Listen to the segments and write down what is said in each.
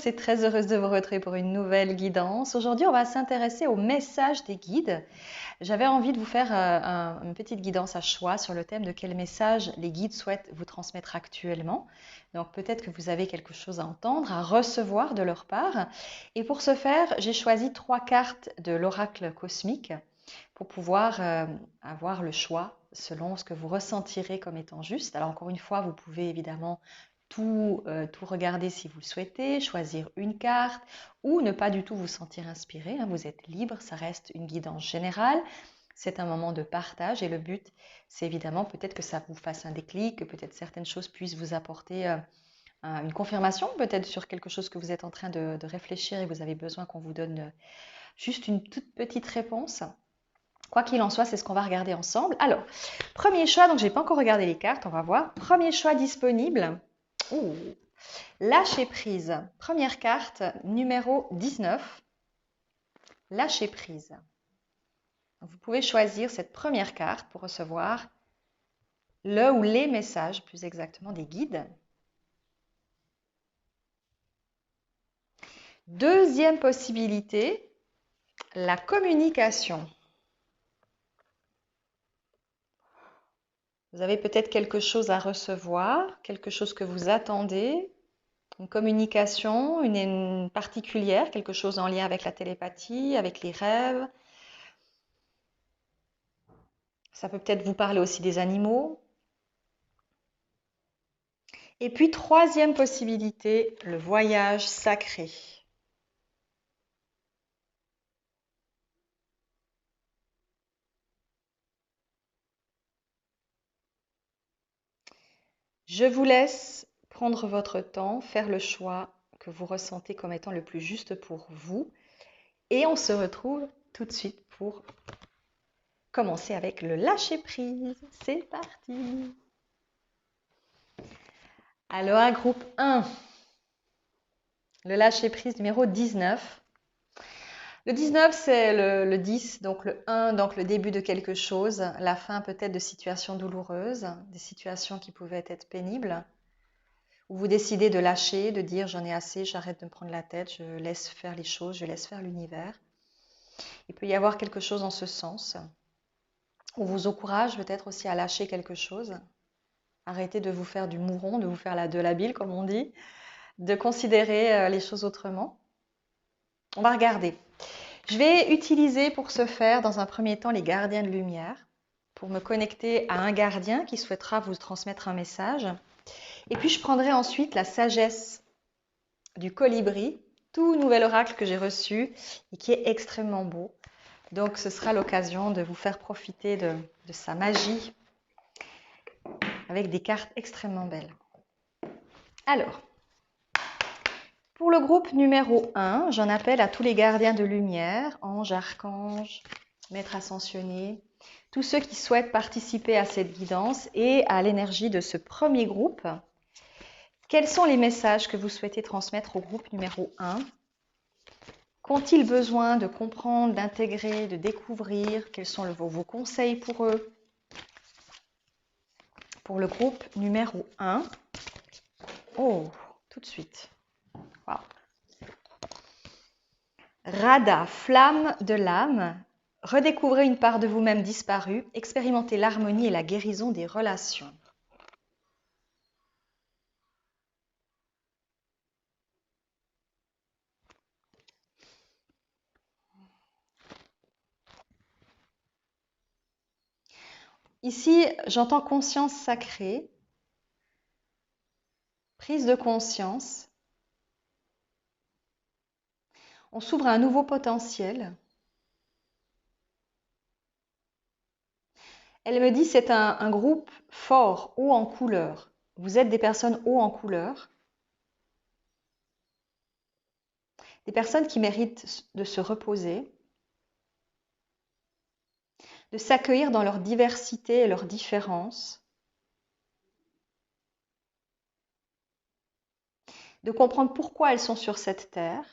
et très heureuse de vous retrouver pour une nouvelle guidance. Aujourd'hui, on va s'intéresser au message des guides. J'avais envie de vous faire une petite guidance à choix sur le thème de quel message les guides souhaitent vous transmettre actuellement. Donc peut-être que vous avez quelque chose à entendre, à recevoir de leur part. Et pour ce faire, j'ai choisi 3 cartes de l'oracle cosmique pour pouvoir avoir le choix selon ce que vous ressentirez comme étant juste. Alors encore une fois, vous pouvez évidemment tout regarder si vous le souhaitez, choisir une carte ou ne pas du tout vous sentir inspiré. Vous êtes libre, ça reste une guidance générale. C'est un moment de partage et le but, c'est évidemment peut-être que ça vous fasse un déclic, que peut-être certaines choses puissent vous apporter une confirmation, peut-être sur quelque chose que vous êtes en train de réfléchir et vous avez besoin qu'on vous donne juste une toute petite réponse. Quoi qu'il en soit, c'est ce qu'on va regarder ensemble. Alors, premier choix, donc je n'ai pas encore regardé les cartes, on va voir. Premier choix disponible. Ouh, lâcher prise. Première carte, numéro 19. Lâcher prise. Vous pouvez choisir cette première carte pour recevoir le ou les messages, plus exactement des guides. Deuxième possibilité, la communication. Vous avez peut-être quelque chose à recevoir, quelque chose que vous attendez, une communication, une particulière, quelque chose en lien avec la télépathie, avec les rêves. Ça peut peut-être vous parler aussi des animaux. Et puis, troisième possibilité, le voyage sacré. Je vous laisse prendre votre temps, faire le choix que vous ressentez comme étant le plus juste pour vous. Et on se retrouve tout de suite pour commencer avec le lâcher-prise. C'est parti! Alors, groupe 1, le lâcher-prise numéro 19. Le 19, c'est le 10, donc le 1, donc le début de quelque chose, la fin peut-être de situations douloureuses, des situations qui pouvaient être pénibles, où vous décidez de lâcher, de dire j'en ai assez, j'arrête de me prendre la tête, je laisse faire les choses, je laisse faire l'univers. Il peut y avoir quelque chose en ce sens. On vous encourage peut-être aussi à lâcher quelque chose, arrêter de vous faire du mouron, de vous faire de la bile comme on dit, de considérer les choses autrement. On va regarder. Je vais utiliser pour ce faire, dans un premier temps, les gardiens de lumière, pour me connecter à un gardien qui souhaitera vous transmettre un message. Et puis, je prendrai ensuite la sagesse du colibri, tout nouvel oracle que j'ai reçu et qui est extrêmement beau. Donc, ce sera l'occasion de vous faire profiter de sa magie avec des cartes extrêmement belles. Alors, pour le groupe numéro 1, j'en appelle à tous les gardiens de lumière, anges, archanges, maîtres ascensionnés, tous ceux qui souhaitent participer à cette guidance et à l'énergie de ce premier groupe. Quels sont les messages que vous souhaitez transmettre au groupe numéro 1? Qu'ont-ils besoin de comprendre, d'intégrer, de découvrir? Quels sont vos conseils pour eux? Pour le groupe numéro 1, oh, tout de suite. Wow. Radha, flamme de l'âme, redécouvrez une part de vous-même disparue, expérimentez l'harmonie et la guérison des relations. Ici, j'entends conscience sacrée, prise de conscience. On s'ouvre à un nouveau potentiel. Elle me dit c'est un groupe fort, haut en couleur. Vous êtes des personnes haut en couleur. Des personnes qui méritent de se reposer, de s'accueillir dans leur diversité et leur différence, de comprendre pourquoi elles sont sur cette terre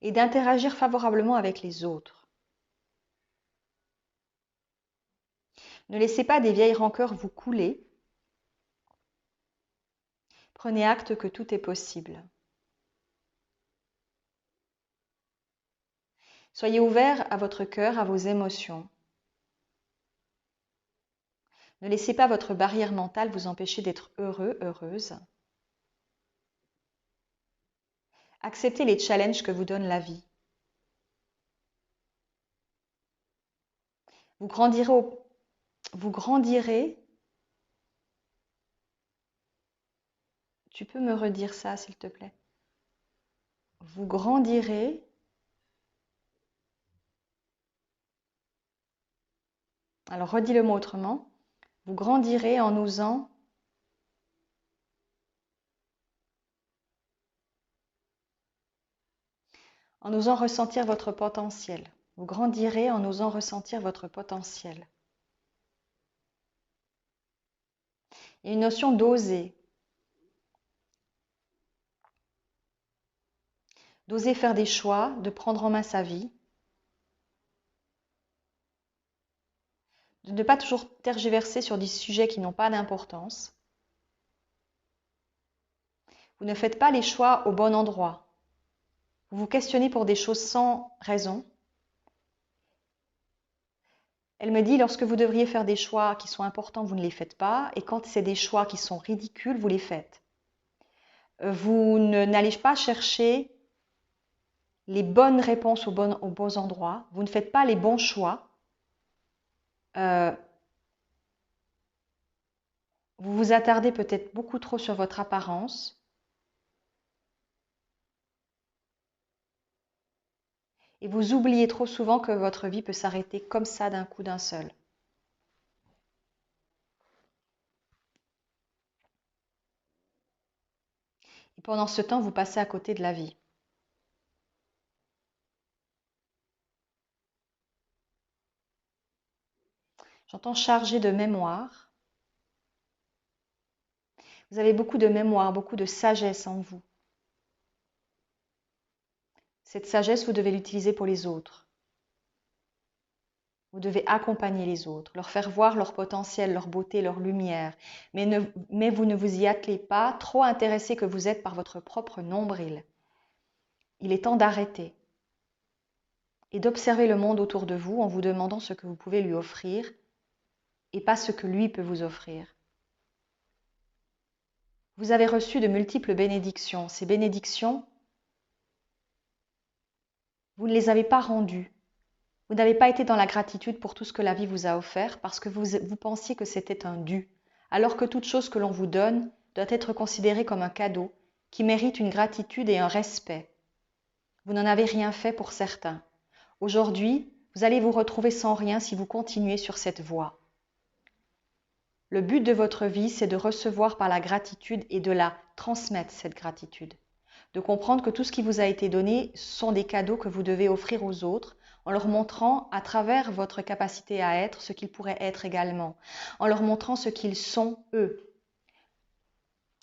et d'interagir favorablement avec les autres. Ne laissez pas des vieilles rancœurs vous couler. Prenez acte que tout est possible. Soyez ouvert à votre cœur, à vos émotions. Ne laissez pas votre barrière mentale vous empêcher d'être heureux, heureuse. Acceptez les challenges que vous donne la vie. Vous grandirez. Tu peux me redire ça, s'il te plaît? Vous grandirez. Alors, redis le mot autrement. Vous grandirez en osant ressentir votre potentiel. Vous grandirez en osant ressentir votre potentiel. Il y a une notion d'oser. D'oser faire des choix, de prendre en main sa vie. De ne pas toujours tergiverser sur des sujets qui n'ont pas d'importance. Vous ne faites pas les choix au bon endroit. Vous vous questionnez pour des choses sans raison. Elle me dit, lorsque vous devriez faire des choix qui sont importants, vous ne les faites pas. Et quand c'est des choix qui sont ridicules, vous les faites. Vous n'allez pas chercher les bonnes réponses aux bons endroits. Vous ne faites pas les bons choix. Vous vous attardez peut-être beaucoup trop sur votre apparence. Et vous oubliez trop souvent que votre vie peut s'arrêter comme ça d'un coup d'un seul. Et pendant ce temps, vous passez à côté de la vie. J'entends chargé de mémoire. Vous avez beaucoup de mémoire, beaucoup de sagesse en vous. Cette sagesse, vous devez l'utiliser pour les autres. Vous devez accompagner les autres, leur faire voir leur potentiel, leur beauté, leur lumière. Mais vous ne vous y attelez pas, trop intéressé que vous êtes par votre propre nombril. Il est temps d'arrêter et d'observer le monde autour de vous en vous demandant ce que vous pouvez lui offrir et pas ce que lui peut vous offrir. Vous avez reçu de multiples bénédictions. Ces bénédictions, vous ne les avez pas rendues. Vous n'avez pas été dans la gratitude pour tout ce que la vie vous a offert parce que vous pensiez que c'était un dû, alors que toute chose que l'on vous donne doit être considérée comme un cadeau qui mérite une gratitude et un respect. Vous n'en avez rien fait pour certains. Aujourd'hui, vous allez vous retrouver sans rien si vous continuez sur cette voie. Le but de votre vie, c'est de recevoir par la gratitude et de la transmettre, cette gratitude. De comprendre que tout ce qui vous a été donné sont des cadeaux que vous devez offrir aux autres en leur montrant à travers votre capacité à être ce qu'ils pourraient être également, en leur montrant ce qu'ils sont eux.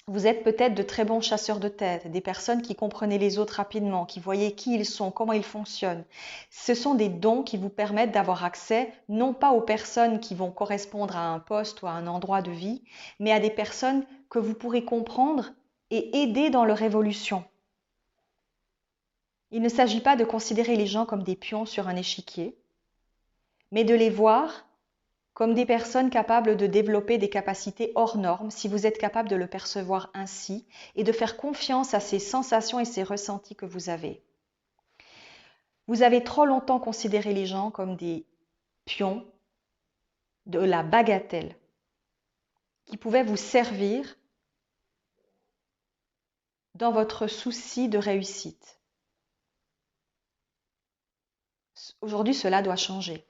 Vous êtes peut-être de très bons chasseurs de tête, des personnes qui comprenaient les autres rapidement, qui voyaient qui ils sont, comment ils fonctionnent. Ce sont des dons qui vous permettent d'avoir accès non pas aux personnes qui vont correspondre à un poste ou à un endroit de vie, mais à des personnes que vous pourrez comprendre et aider dans leur évolution. Il ne s'agit pas de considérer les gens comme des pions sur un échiquier, mais de les voir comme des personnes capables de développer des capacités hors normes, si vous êtes capable de le percevoir ainsi, et de faire confiance à ces sensations et ces ressentis que vous avez. Vous avez trop longtemps considéré les gens comme des pions de la bagatelle, qui pouvaient vous servir dans votre souci de réussite. Aujourd'hui, cela doit changer.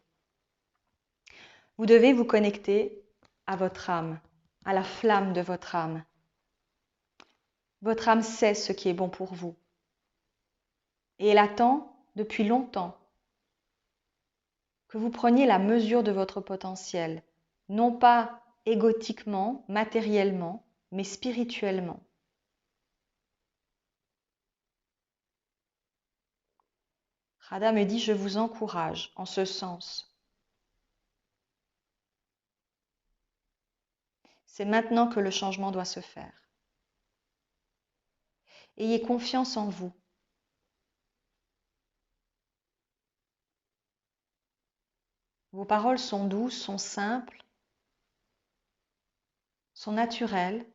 Vous devez vous connecter à votre âme, à la flamme de votre âme. Votre âme sait ce qui est bon pour vous. Et elle attend depuis longtemps que vous preniez la mesure de votre potentiel, non pas égotiquement, matériellement, mais spirituellement. Radha me dit, je vous encourage en ce sens. C'est maintenant que le changement doit se faire. Ayez confiance en vous. Vos paroles sont douces, sont simples, sont naturelles.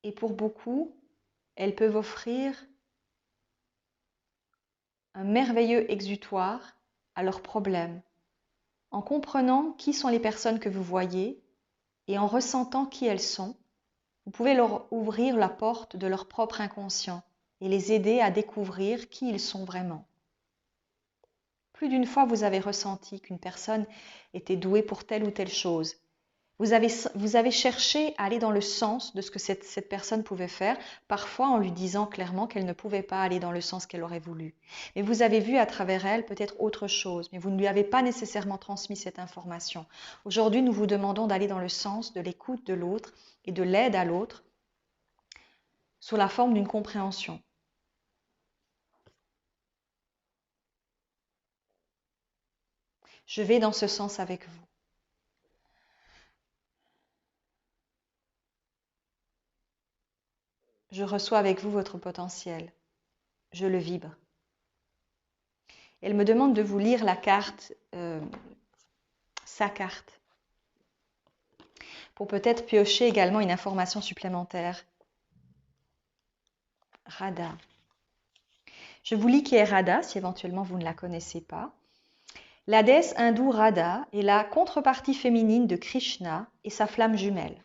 Et pour beaucoup, elles peuvent offrir un merveilleux exutoire à leurs problèmes. En comprenant qui sont les personnes que vous voyez et en ressentant qui elles sont, vous pouvez leur ouvrir la porte de leur propre inconscient et les aider à découvrir qui ils sont vraiment. Plus d'une fois, vous avez ressenti qu'une personne était douée pour telle ou telle chose. Vous avez cherché à aller dans le sens de ce que cette personne pouvait faire, parfois en lui disant clairement qu'elle ne pouvait pas aller dans le sens qu'elle aurait voulu. Mais vous avez vu à travers elle peut-être autre chose, mais vous ne lui avez pas nécessairement transmis cette information. Aujourd'hui, nous vous demandons d'aller dans le sens de l'écoute de l'autre et de l'aide à l'autre sous la forme d'une compréhension. Je vais dans ce sens avec vous. Je reçois avec vous votre potentiel. Je le vibre. Elle me demande de vous lire la carte, sa carte, pour peut-être piocher également une information supplémentaire. Radha. Je vous lis qui est Radha, si éventuellement vous ne la connaissez pas. La déesse hindoue Radha est la contrepartie féminine de Krishna et sa flamme jumelle.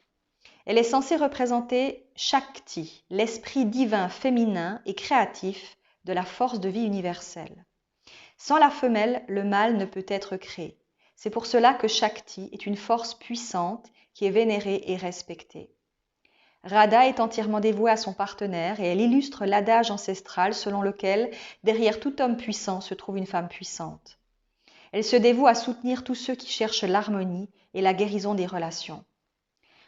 Elle est censée représenter Shakti, l'esprit divin féminin et créatif de la force de vie universelle. Sans la femelle, le mâle ne peut être créé. C'est pour cela que Shakti est une force puissante qui est vénérée et respectée. Radha est entièrement dévouée à son partenaire et elle illustre l'adage ancestral selon lequel derrière tout homme puissant se trouve une femme puissante. Elle se dévoue à soutenir tous ceux qui cherchent l'harmonie et la guérison des relations.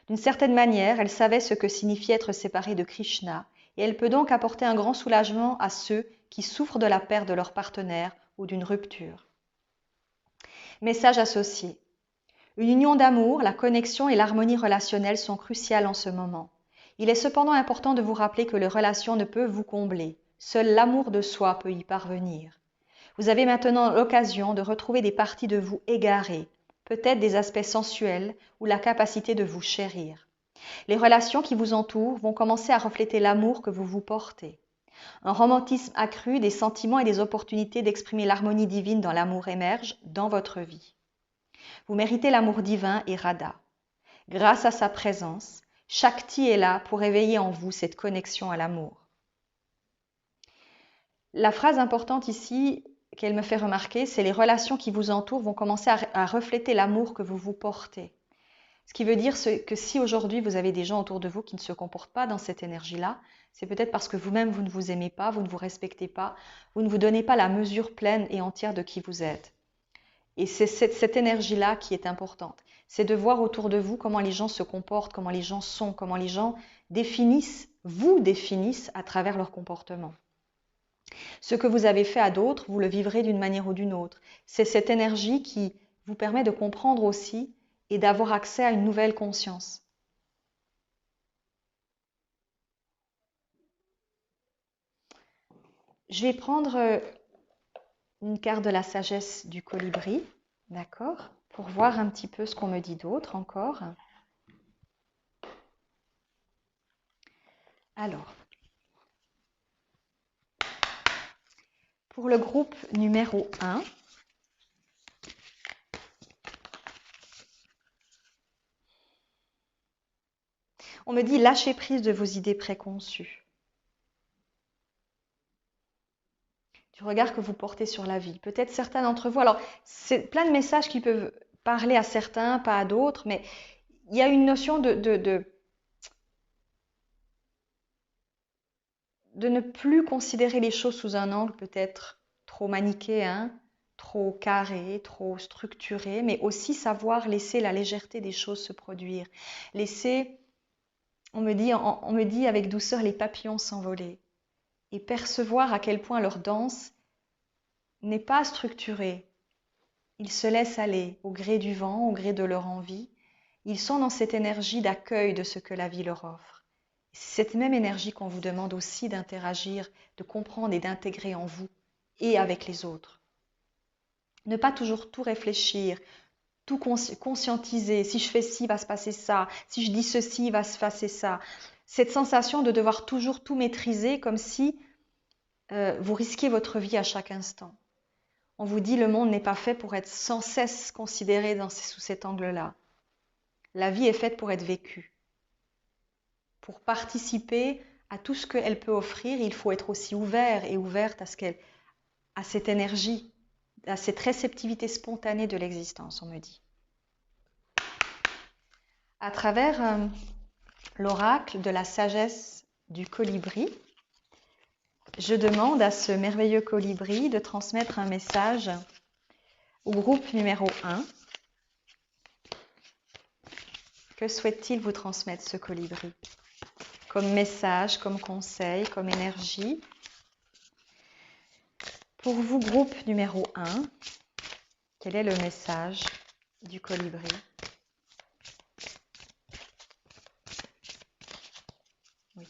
D'une certaine manière, elle savait ce que signifiait être séparée de Krishna et elle peut donc apporter un grand soulagement à ceux qui souffrent de la perte de leur partenaire ou d'une rupture. Message associé. Une union d'amour, la connexion et l'harmonie relationnelle sont cruciales en ce moment. Il est cependant important de vous rappeler que les relations ne peuvent vous combler. Seul l'amour de soi peut y parvenir. Vous avez maintenant l'occasion de retrouver des parties de vous égarées, peut-être des aspects sensuels ou la capacité de vous chérir. Les relations qui vous entourent vont commencer à refléter l'amour que vous vous portez. Un romantisme accru, des sentiments et des opportunités d'exprimer l'harmonie divine dans l'amour émergent dans votre vie. Vous méritez l'amour divin et Radha. Grâce à sa présence, Shakti est là pour éveiller en vous cette connexion à l'amour. La phrase importante ici qu'elle me fait remarquer, c'est les relations qui vous entourent vont commencer à refléter l'amour que vous vous portez. Ce qui veut dire que si aujourd'hui vous avez des gens autour de vous qui ne se comportent pas dans cette énergie-là, c'est peut-être parce que vous-même vous ne vous aimez pas, vous ne vous respectez pas, vous ne vous donnez pas la mesure pleine et entière de qui vous êtes. Et c'est cette énergie-là qui est importante. C'est de voir autour de vous comment les gens se comportent, comment les gens sont, comment les gens vous définissent à travers leur comportement. Ce que vous avez fait à d'autres, vous le vivrez d'une manière ou d'une autre. C'est cette énergie qui vous permet de comprendre aussi et d'avoir accès à une nouvelle conscience. Je vais prendre une carte de la sagesse du colibri, d'accord, pour voir un petit peu ce qu'on me dit d'autre encore. Alors, pour le groupe numéro 1, on me dit lâcher prise de vos idées préconçues, du regard que vous portez sur la vie. Peut-être certains d'entre vous, alors c'est plein de messages qui peuvent parler à certains, pas à d'autres, mais il y a une notion de ne plus considérer les choses sous un angle peut-être trop manichéen, trop carré, trop structuré, mais aussi savoir laisser la légèreté des choses se produire. Laisser, on me dit avec douceur, les papillons s'envoler et percevoir à quel point leur danse n'est pas structurée. Ils se laissent aller au gré du vent, au gré de leur envie. Ils sont dans cette énergie d'accueil de ce que la vie leur offre. C'est cette même énergie qu'on vous demande aussi d'interagir, de comprendre et d'intégrer en vous et avec les autres. Ne pas toujours tout réfléchir, tout conscientiser. Si je fais ci, il va se passer ça. Si je dis ceci, il va se passer ça. Cette sensation de devoir toujours tout maîtriser comme si vous risquiez votre vie à chaque instant. On vous dit le monde n'est pas fait pour être sans cesse considéré sous cet angle-là. La vie est faite pour être vécue. Pour participer à tout ce qu'elle peut offrir, il faut être aussi ouvert et ouverte à cette énergie, à cette réceptivité spontanée de l'existence, on me dit. À travers l'oracle de la sagesse du colibri, je demande à ce merveilleux colibri de transmettre un message au groupe numéro 1. Que souhaite-t-il vous transmettre, ce colibri? Comme message, comme conseil, comme énergie. Pour vous, groupe numéro 1, quel est le message du colibri? Oui.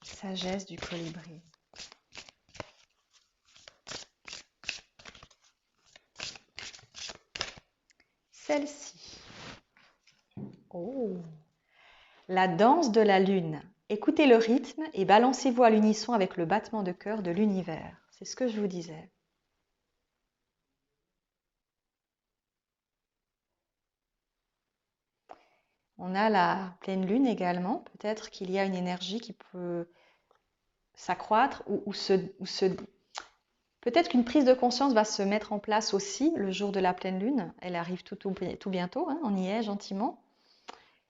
Sagesse du colibri. Celle-ci. Oh! La danse de la lune. Écoutez le rythme et balancez-vous à l'unisson avec le battement de cœur de l'univers. C'est ce que je vous disais. On a la pleine lune également. Peut-être qu'il y a une énergie qui peut s'accroître peut-être qu'une prise de conscience va se mettre en place aussi le jour de la pleine lune. Elle arrive tout bientôt, hein, on y est gentiment.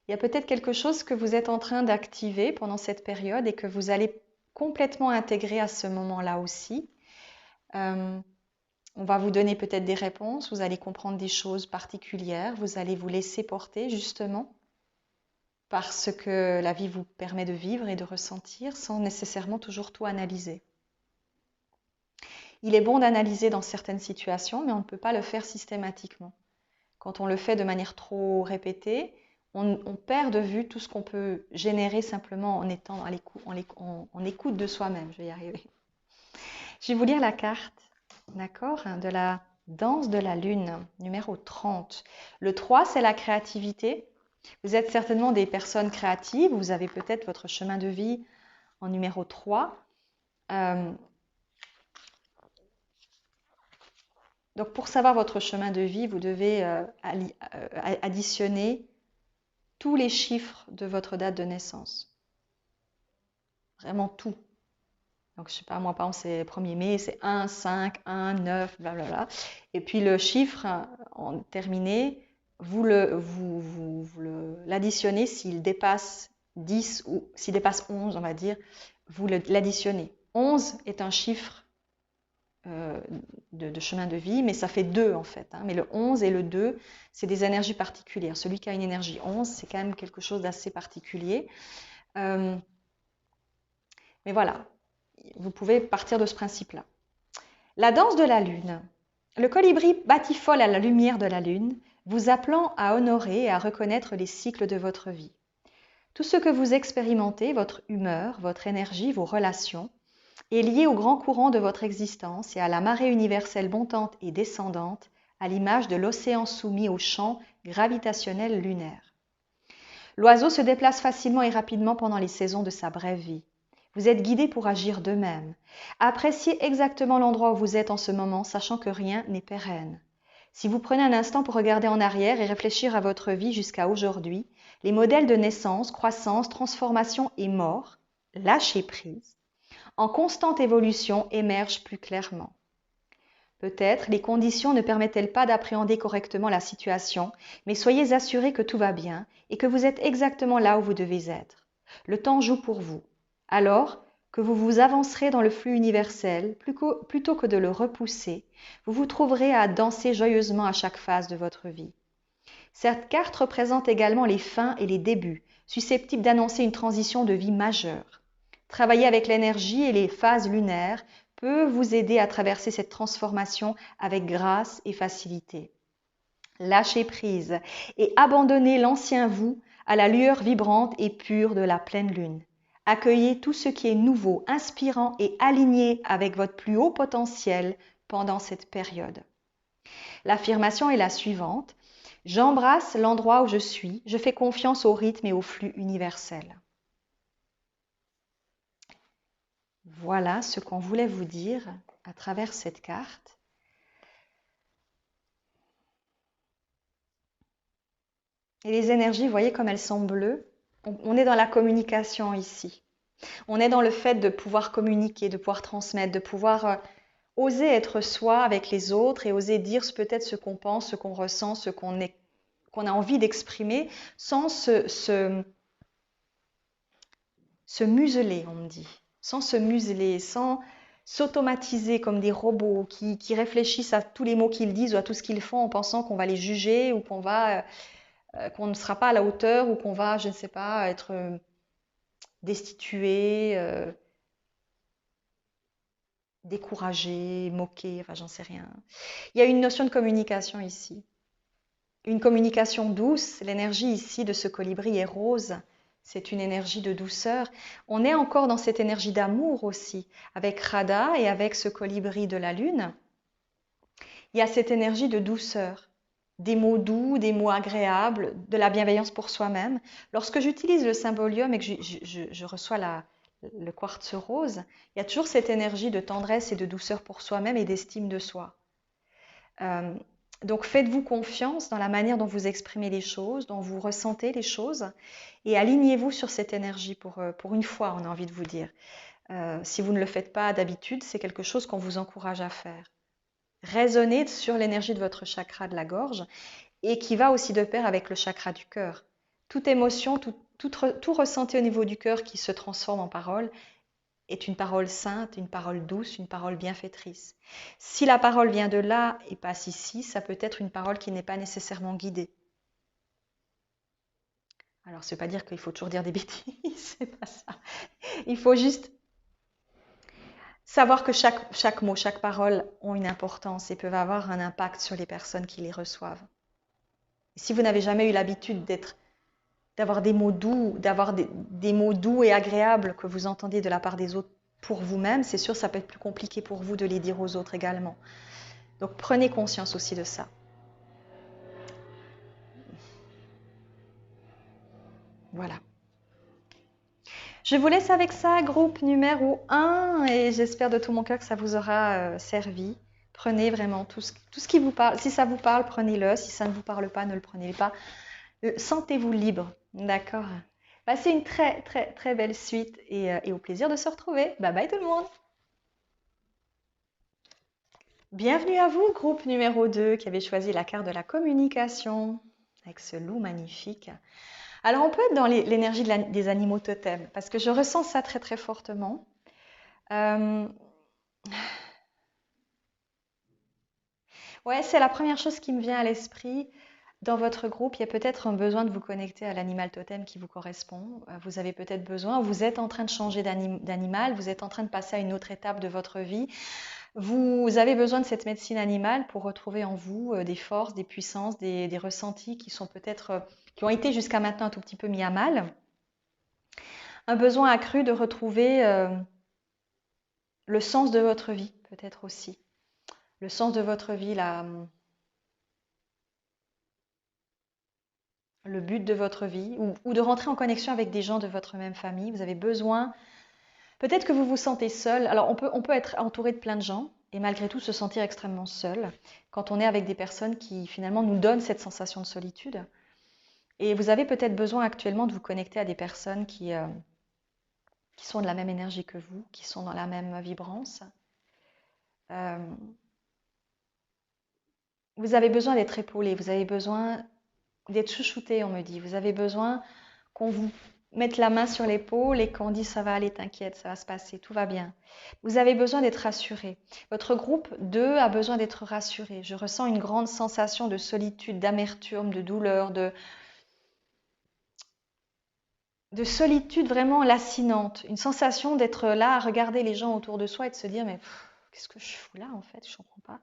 Il y a peut-être quelque chose que vous êtes en train d'activer pendant cette période et que vous allez complètement intégrer à ce moment-là aussi. On va vous donner peut-être des réponses, vous allez comprendre des choses particulières, vous allez vous laisser porter justement par ce que la vie vous permet de vivre et de ressentir sans nécessairement toujours tout analyser. Il est bon d'analyser dans certaines situations, mais on ne peut pas le faire systématiquement. Quand on le fait de manière trop répétée, on perd de vue tout ce qu'on peut générer simplement en étant en écoute de soi-même. Je vais y arriver. Je vais vous lire la carte, d'accord, de la danse de la lune, numéro 30. Le 3, c'est la créativité. Vous êtes certainement des personnes créatives, vous avez peut-être votre chemin de vie en numéro 3. Donc pour savoir votre chemin de vie, vous devez additionner tous les chiffres de votre date de naissance. Vraiment tout. Donc je ne sais pas, moi par exemple c'est 1er mai, c'est 1, 5, 1, 9, blablabla. Et puis le chiffre en terminé, vous l'additionnez s'il dépasse 10 ou s'il dépasse 11, on va dire, vous l'additionnez. 11 est un chiffre de chemin de vie, mais ça fait 2 en fait. Hein. Mais le 11 et le 2, c'est des énergies particulières. Celui qui a une énergie 11, c'est quand même quelque chose d'assez particulier. Mais voilà, vous pouvez partir de ce principe-là. La danse de la lune. Le colibri batifole à la lumière de la lune, vous appelant à honorer et à reconnaître les cycles de votre vie. Tout ce que vous expérimentez, votre humeur, votre énergie, vos relations, est lié au grand courant de votre existence et à la marée universelle montante et descendante, à l'image de l'océan soumis au champ gravitationnel lunaire. L'oiseau se déplace facilement et rapidement pendant les saisons de sa brève vie. Vous êtes guidé pour agir de même. Appréciez exactement l'endroit où vous êtes en ce moment, sachant que rien n'est pérenne. Si vous prenez un instant pour regarder en arrière et réfléchir à votre vie jusqu'à aujourd'hui, les modèles de naissance, croissance, transformation et mort, lâchez prise, en constante évolution émergent plus clairement. Peut-être les conditions ne permettent-elles pas d'appréhender correctement la situation, mais soyez assurés que tout va bien et que vous êtes exactement là où vous devez être. Le temps joue pour vous. Alors que vous vous avancerez dans le flux universel, plutôt que de le repousser, vous vous trouverez à danser joyeusement à chaque phase de votre vie. Cette carte représente également les fins et les débuts, susceptibles d'annoncer une transition de vie majeure. Travailler avec l'énergie et les phases lunaires peut vous aider à traverser cette transformation avec grâce et facilité. Lâchez prise et abandonnez l'ancien vous à la lueur vibrante et pure de la pleine lune. Accueillez tout ce qui est nouveau, inspirant et aligné avec votre plus haut potentiel pendant cette période. L'affirmation est la suivante. J'embrasse l'endroit où je suis, je fais confiance au rythme et au flux universel. Voilà ce qu'on voulait vous dire à travers cette carte. Et les énergies, vous voyez comme elles sont bleues. On est dans la communication ici. On est dans le fait de pouvoir communiquer, de pouvoir transmettre, de pouvoir oser être soi avec les autres et oser dire peut-être ce qu'on pense, ce qu'on ressent, ce qu'on a envie d'exprimer sans se museler, on me dit. Sans se museler, sans s'automatiser comme des robots qui réfléchissent à tous les mots qu'ils disent ou à tout ce qu'ils font en pensant qu'on va les juger ou qu'on ne sera pas à la hauteur ou qu'on va, je ne sais pas, être destitué, découragé, moqué, enfin j'en sais rien. Il y a une notion de communication ici. Une communication douce. L'énergie ici de ce colibri est rose. C'est une énergie de douceur. On est encore dans cette énergie d'amour aussi, avec Radha et avec ce colibri de la lune. Il y a cette énergie de douceur, des mots doux, des mots agréables, de la bienveillance pour soi-même. Lorsque j'utilise le symbolium et que je reçois le quartz rose, il y a toujours cette énergie de tendresse et de douceur pour soi-même et d'estime de soi. Donc faites-vous confiance dans la manière dont vous exprimez les choses, dont vous ressentez les choses et alignez-vous sur cette énergie pour une fois, on a envie de vous dire. Si vous ne le faites pas d'habitude, c'est quelque chose qu'on vous encourage à faire. Raisonnez sur l'énergie de votre chakra de la gorge et qui va aussi de pair avec le chakra du cœur. Toute émotion, tout ressenti au niveau du cœur qui se transforme en parole est une parole sainte, une parole douce, une parole bienfaitrice. Si la parole vient de là et passe ici, ça peut être une parole qui n'est pas nécessairement guidée. Alors, ça ne veut pas dire qu'il faut toujours dire des bêtises, c'est pas ça. Il faut juste savoir que chaque mot, chaque parole ont une importance et peuvent avoir un impact sur les personnes qui les reçoivent. Et si vous n'avez jamais eu l'habitude d'avoir des mots doux, d'avoir des mots doux et agréables que vous entendez de la part des autres pour vous-même, c'est sûr ça peut être plus compliqué pour vous de les dire aux autres également. Donc prenez conscience aussi de ça. Voilà. Je vous laisse avec ça, groupe numéro 1, et j'espère de tout mon cœur que ça vous aura servi. Prenez vraiment tout ce qui vous parle. Si ça vous parle, prenez-le. Si ça ne vous parle pas, ne le prenez pas. Sentez-vous libre, d'accord? Passez une très très très belle suite et au plaisir de se retrouver. Bye bye tout le monde! Bienvenue à vous, groupe numéro 2 qui avait choisi la carte de la communication avec ce loup magnifique. Alors on peut être dans l'énergie des animaux totems parce que je ressens ça très très fortement. Ouais, c'est la première chose qui me vient à l'esprit. Dans votre groupe, il y a peut-être un besoin de vous connecter à l'animal totem qui vous correspond. Vous avez peut-être besoin, vous êtes en train de changer d'animal, vous êtes en train de passer à une autre étape de votre vie. Vous avez besoin de cette médecine animale pour retrouver en vous des forces, des puissances, des ressentis qui sont peut-être, qui ont été jusqu'à maintenant un tout petit peu mis à mal. Un besoin accru de retrouver le sens de votre vie, peut-être aussi. Le sens de votre vie, le but de votre vie, ou de rentrer en connexion avec des gens de votre même famille. Vous avez besoin, peut-être que vous vous sentez seul. Alors on peut être entouré de plein de gens et malgré tout se sentir extrêmement seul quand on est avec des personnes qui finalement nous donnent cette sensation de solitude. Et vous avez peut-être besoin actuellement de vous connecter à des personnes qui sont de la même énergie que vous, qui sont dans la même vibrance. Vous avez besoin d'être épaulé, vous avez besoin d'être chouchouté, on me dit. Vous avez besoin qu'on vous mette la main sur l'épaule et qu'on dise ça va aller, t'inquiète, ça va se passer, tout va bien. Vous avez besoin d'être rassuré. Votre groupe 2 a besoin d'être rassuré. Je ressens une grande sensation de solitude, d'amertume, de douleur, de solitude vraiment lancinante. Une sensation d'être là à regarder les gens autour de soi et de se dire mais qu'est-ce que je fous là en fait, je ne comprends pas.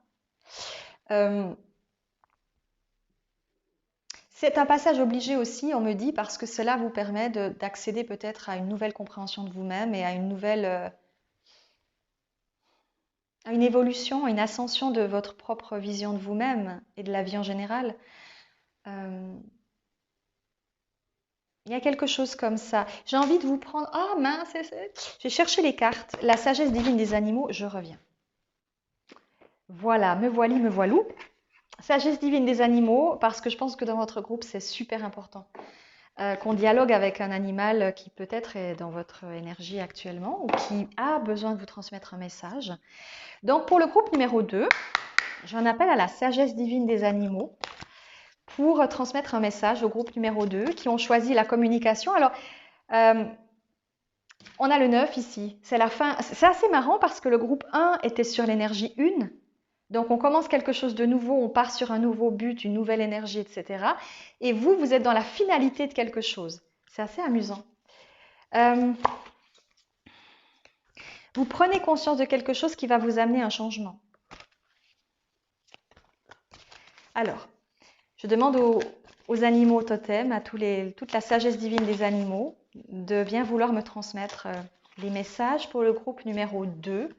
C'est un passage obligé aussi, on me dit, parce que cela vous permet d'accéder peut-être à une nouvelle compréhension de vous-même et à une nouvelle, à une évolution, à une ascension de votre propre vision de vous-même et de la vie en général. Euh, il y a quelque chose comme ça. J'ai envie de vous prendre. Ah mince, j'ai cherché les cartes. La sagesse divine des animaux, je reviens. Voilà, me voili, me voilou. Sagesse divine des animaux, parce que je pense que dans votre groupe, c'est super important. Qu'on dialogue avec un animal qui peut-être est dans votre énergie actuellement ou qui a besoin de vous transmettre un message. Donc pour le groupe numéro 2, j'en appelle à la sagesse divine des animaux pour transmettre un message au groupe numéro 2 qui ont choisi la communication. Alors, on a le 9 ici, c'est la fin. C'est assez marrant parce que le groupe 1 était sur l'énergie 1. Donc on commence quelque chose de nouveau, on part sur un nouveau but, une nouvelle énergie, etc. Et vous, vous êtes dans la finalité de quelque chose. C'est assez amusant. Vous prenez conscience de quelque chose qui va vous amener un changement. Alors, je demande aux animaux totems, à toute la sagesse divine des animaux, de bien vouloir me transmettre les messages pour le groupe numéro 2.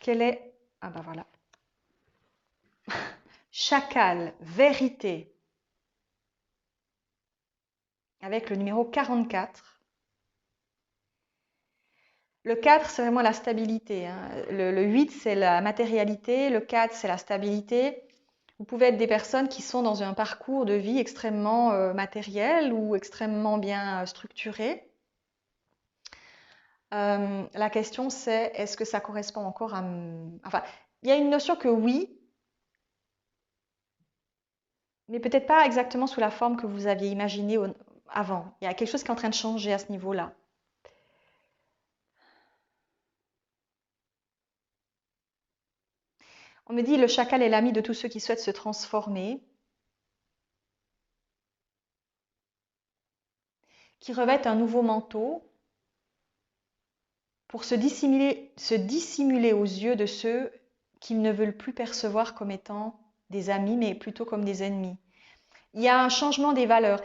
Quel est... Ah ben voilà. Chacal, vérité. Avec le numéro 44. Le 4, c'est vraiment la stabilité. Hein. Le 8, c'est la matérialité. Le 4, c'est la stabilité. Vous pouvez être des personnes qui sont dans un parcours de vie extrêmement matériel ou extrêmement bien structuré. La question, c'est est-ce que ça correspond encore à... Enfin, il y a une notion que oui, mais peut-être pas exactement sous la forme que vous aviez imaginée avant. Il y a quelque chose qui est en train de changer à ce niveau-là. On me dit le chacal est l'ami de tous ceux qui souhaitent se transformer, qui revêtent un nouveau manteau pour se dissimuler aux yeux de ceux qu'ils ne veulent plus percevoir comme étant des amis, mais plutôt comme des ennemis. Il y a un changement des valeurs.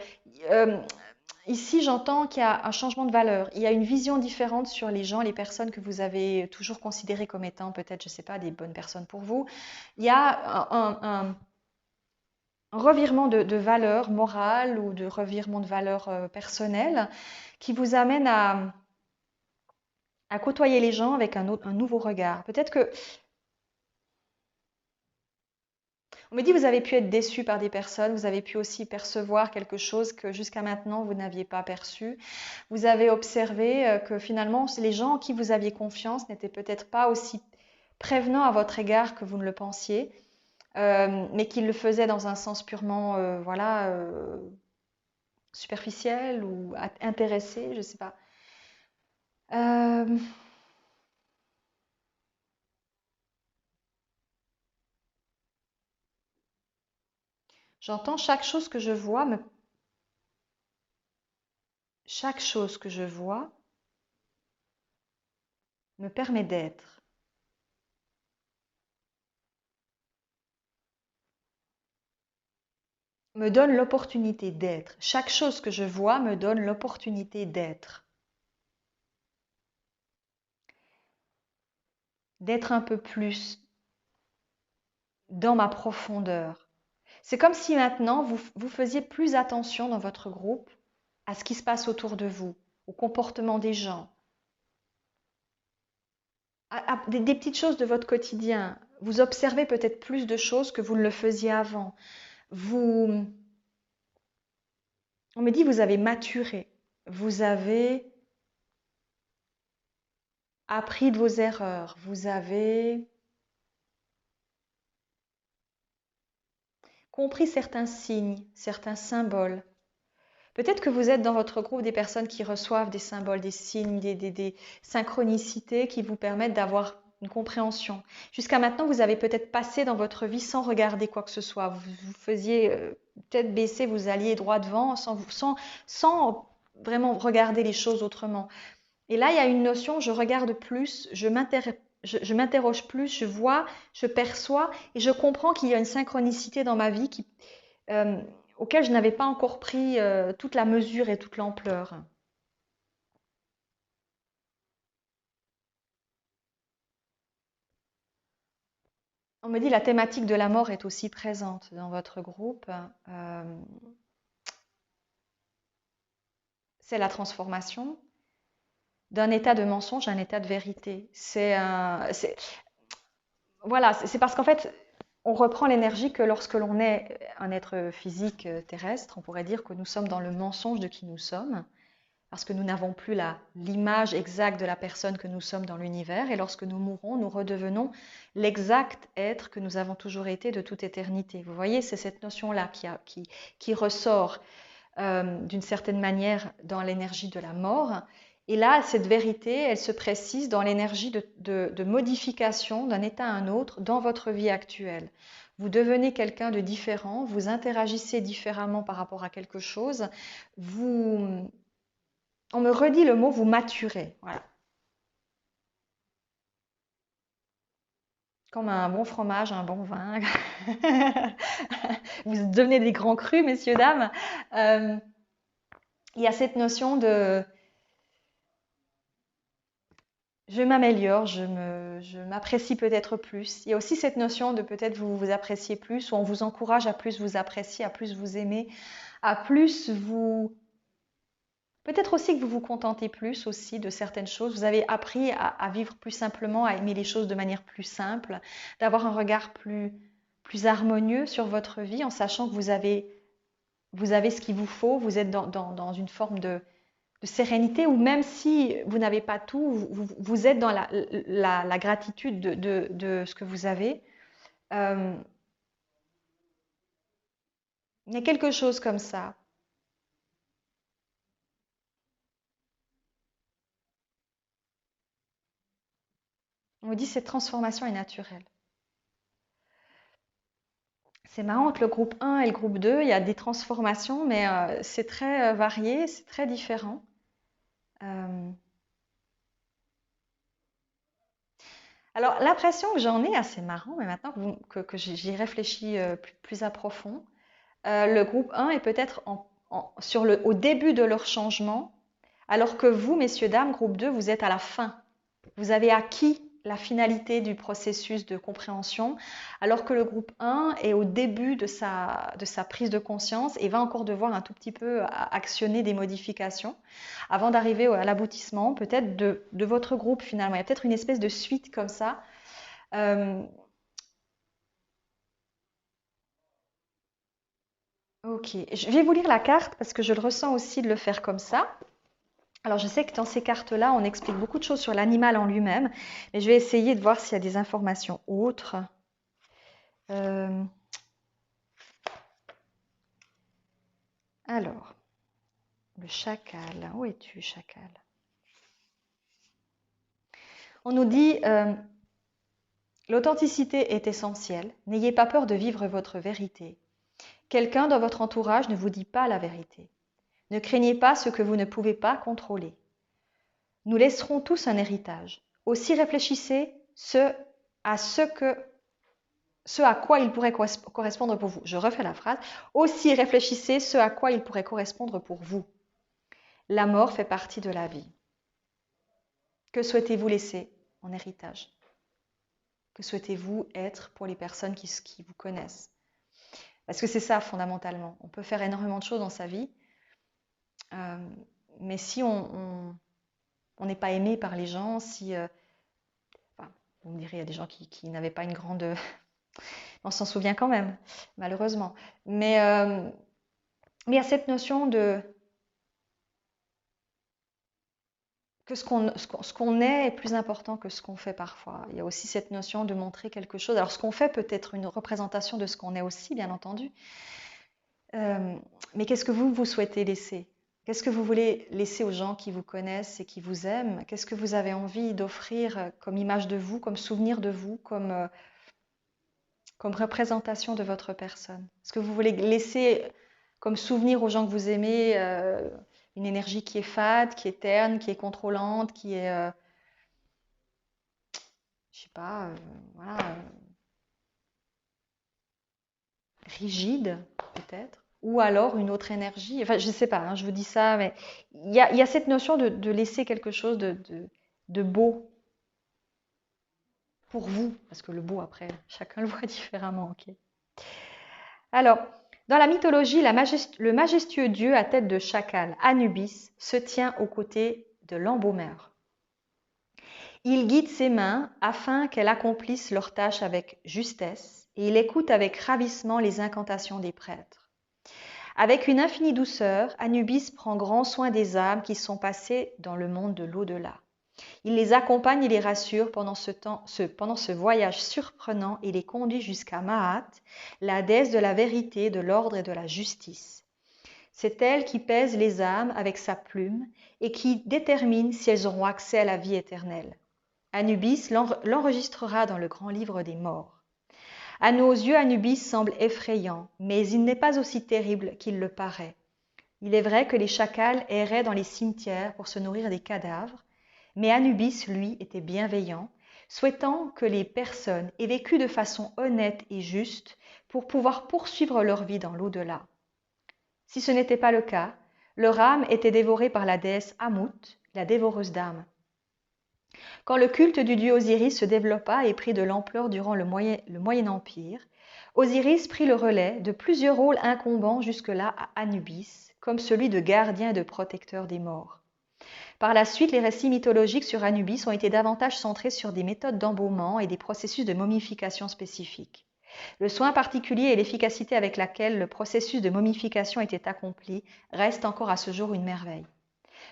Ici, j'entends qu'il y a un changement de valeur. Il y a une vision différente sur les gens, les personnes que vous avez toujours considérées comme étant peut-être, je ne sais pas, des bonnes personnes pour vous. Il y a un revirement de valeur morale ou de revirement de valeur personnelle qui vous amène à côtoyer les gens avec un nouveau regard. Peut-être que on me dit vous avez pu être déçu par des personnes, vous avez pu aussi percevoir quelque chose que jusqu'à maintenant vous n'aviez pas perçu. Vous avez observé que finalement les gens en qui vous aviez confiance n'étaient peut-être pas aussi prévenants à votre égard que vous ne le pensiez, mais qu'ils le faisaient dans un sens purement superficiel ou intéressé, je ne sais pas. J'entends chaque chose que je vois me permet d'être. Me donne l'opportunité d'être. Chaque chose que je vois me donne l'opportunité d'être. D'être un peu plus dans ma profondeur. C'est comme si maintenant vous faisiez plus attention dans votre groupe à ce qui se passe autour de vous, au comportement des gens, à des petites choses de votre quotidien. Vous observez peut-être plus de choses que vous ne le faisiez avant. On me dit vous avez maturé, vous avez appris de vos erreurs, vous avez compris certains signes, certains symboles. Peut-être que vous êtes dans votre groupe des personnes qui reçoivent des symboles, des signes, des synchronicités qui vous permettent d'avoir une compréhension. Jusqu'à maintenant, vous avez peut-être passé dans votre vie sans regarder quoi que ce soit. Vous faisiez tête baissée, vous alliez droit devant sans vraiment regarder les choses autrement. Et là, il y a une notion, je regarde plus, je m'interroge plus, je vois, je perçois et je comprends qu'il y a une synchronicité dans ma vie euh, auquel je n'avais pas encore pris toute la mesure et toute l'ampleur. On me dit la thématique de la mort est aussi présente dans votre groupe. C'est la transformation d'un état de mensonge à un état de vérité. Voilà, c'est parce qu'en fait, on reprend l'énergie que lorsque l'on est un être physique terrestre, on pourrait dire que nous sommes dans le mensonge de qui nous sommes, parce que nous n'avons plus l'image exacte de la personne que nous sommes dans l'univers, et lorsque nous mourons, nous redevenons l'exact être que nous avons toujours été de toute éternité. Vous voyez, c'est cette notion-là qui ressort d'une certaine manière dans l'énergie de la mort. Et là, cette vérité, elle se précise dans l'énergie de modification d'un état à un autre dans votre vie actuelle. Vous devenez quelqu'un de différent, vous interagissez différemment par rapport à quelque chose, on me redit le mot, vous maturez. Voilà. Comme un bon fromage, un bon vin. Vous devenez des grands crus, messieurs, dames. Euh, il y a cette notion de je m'améliore, je m'apprécie peut-être plus. Il y a aussi cette notion de peut-être vous vous appréciez plus, ou on vous encourage à plus vous apprécier, à plus vous aimer, à plus vous... Peut-être aussi que vous vous contentez plus aussi de certaines choses. Vous avez appris à vivre plus simplement, à aimer les choses de manière plus simple, d'avoir un regard plus harmonieux sur votre vie en sachant que vous avez ce qu'il vous faut, vous êtes dans une forme de sérénité, ou même si vous n'avez pas tout, vous êtes dans la gratitude de ce que vous avez. Euh, il y a quelque chose comme ça. On vous dit cette transformation est naturelle. C'est marrant, entre le groupe 1 et le groupe 2, il y a des transformations, mais c'est très varié, c'est très différent. Euh, alors, l'impression que j'en ai, assez marrant, mais maintenant que j'y réfléchis plus à profond, le groupe 1 est peut-être au début de leur changement, alors que vous, messieurs, dames, groupe 2, vous êtes à la fin. Vous avez acquis la finalité du processus de compréhension, alors que le groupe 1 est au début de sa prise de conscience et va encore devoir un tout petit peu actionner des modifications avant d'arriver à l'aboutissement, peut-être de votre groupe finalement. Il y a peut-être une espèce de suite comme ça. Euh, ok, je vais vous lire la carte parce que je le ressens aussi de le faire comme ça. Alors je sais que dans ces cartes-là, on explique beaucoup de choses sur l'animal en lui-même, mais je vais essayer de voir s'il y a des informations autres. Euh, alors, le chacal, où es-tu, chacal? On nous dit, l'authenticité est essentielle, n'ayez pas peur de vivre votre vérité. Quelqu'un dans votre entourage ne vous dit pas la vérité. Ne craignez pas ce que vous ne pouvez pas contrôler. Nous laisserons tous un héritage. Aussi réfléchissez à ce à quoi il pourrait correspondre pour vous. Je refais la phrase. Aussi réfléchissez ce à quoi il pourrait correspondre pour vous. La mort fait partie de la vie. Que souhaitez-vous laisser en héritage? Que souhaitez-vous être pour les personnes qui vous connaissent? Parce que c'est ça fondamentalement. On peut faire énormément de choses dans sa vie, euh, mais si on n'est pas aimé par les gens, si... enfin, vous me direz, il y a des gens qui n'avaient pas une grande... on s'en souvient quand même, malheureusement. Mais il y a cette notion que ce qu'on est plus important que ce qu'on fait parfois. Il y a aussi cette notion de montrer quelque chose. Alors ce qu'on fait peut être une représentation de ce qu'on est aussi, bien entendu. Euh, mais qu'est-ce que vous souhaitez laisser? Qu'est-ce que vous voulez laisser aux gens qui vous connaissent et qui vous aiment? Qu'est-ce que vous avez envie d'offrir comme image de vous, comme souvenir de vous, comme représentation de votre personne? Est-ce que vous voulez laisser comme souvenir aux gens que vous aimez une énergie qui est fade, qui est terne, qui est contrôlante, qui est, je sais pas, voilà, rigide, peut-être, ou alors une autre énergie. Enfin, je ne sais pas, hein, je vous dis ça, mais il y a cette notion de laisser quelque chose de beau pour vous, parce que le beau, après, chacun le voit différemment. Ok. Alors, dans la mythologie, le majestueux dieu à tête de chacal, Anubis, se tient aux côtés de l'embaumeur. Il guide ses mains afin qu'elles accomplissent leur tâche avec justesse, et il écoute avec ravissement les incantations des prêtres. Avec une infinie douceur, Anubis prend grand soin des âmes qui sont passées dans le monde de l'au-delà. Il les accompagne et les rassure pendant ce voyage surprenant et les conduit jusqu'à Maat, la déesse de la vérité, de l'ordre et de la justice. C'est elle qui pèse les âmes avec sa plume et qui détermine si elles auront accès à la vie éternelle. Anubis l'enregistrera dans le grand livre des morts. À nos yeux, Anubis semble effrayant, mais il n'est pas aussi terrible qu'il le paraît. Il est vrai que les chacals erraient dans les cimetières pour se nourrir des cadavres, mais Anubis, lui, était bienveillant, souhaitant que les personnes aient vécu de façon honnête et juste pour pouvoir poursuivre leur vie dans l'au-delà. Si ce n'était pas le cas, leur âme était dévorée par la déesse Amut, la dévoreuse d'âmes. Quand le culte du dieu Osiris se développa et prit de l'ampleur durant le Moyen Empire, Osiris prit le relais de plusieurs rôles incombant jusque-là à Anubis, comme celui de gardien et de protecteur des morts. Par la suite, les récits mythologiques sur Anubis ont été davantage centrés sur des méthodes d'embaumement et des processus de momification spécifiques. Le soin particulier et l'efficacité avec laquelle le processus de momification était accompli restent encore à ce jour une merveille.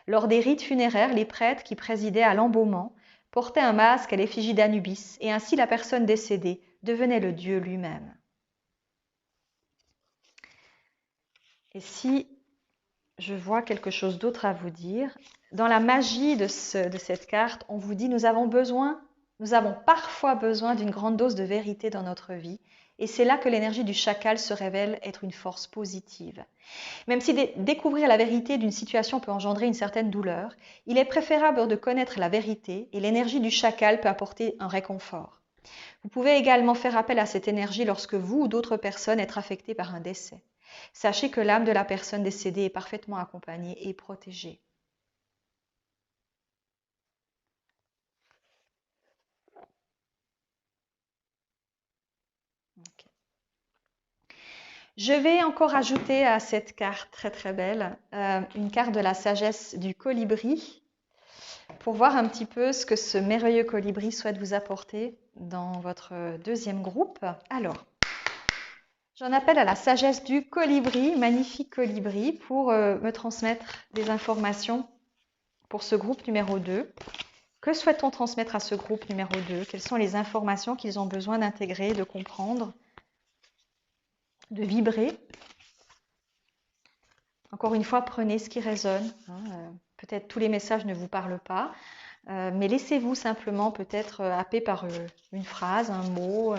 Lors des rites funéraires, les prêtres qui présidaient à l'embaumement portaient un masque à l'effigie d'Anubis et ainsi la personne décédée devenait le dieu lui-même. Et si je vois quelque chose d'autre à vous dire, dans la magie de cette carte, on vous dit nous avons parfois besoin d'une grande dose de vérité dans notre vie. Et c'est là que l'énergie du chacal se révèle être une force positive. Même si découvrir la vérité d'une situation peut engendrer une certaine douleur, il est préférable de connaître la vérité et l'énergie du chacal peut apporter un réconfort. Vous pouvez également faire appel à cette énergie lorsque vous ou d'autres personnes êtes affectées par un décès. Sachez que l'âme de la personne décédée est parfaitement accompagnée et protégée. Okay. Je vais encore ajouter à cette carte très très belle une carte de la sagesse du colibri pour voir un petit peu ce que ce merveilleux colibri souhaite vous apporter dans votre deuxième groupe. Alors, j'en appelle à la sagesse du colibri, magnifique colibri, pour me transmettre des informations pour ce groupe numéro 2. Que souhaite-t-on transmettre à ce groupe numéro 2? Quelles sont les informations qu'ils ont besoin d'intégrer, de comprendre, de vibrer? Encore une fois, prenez ce qui résonne. Peut-être tous les messages ne vous parlent pas, mais laissez-vous simplement peut-être happer par une phrase, un mot.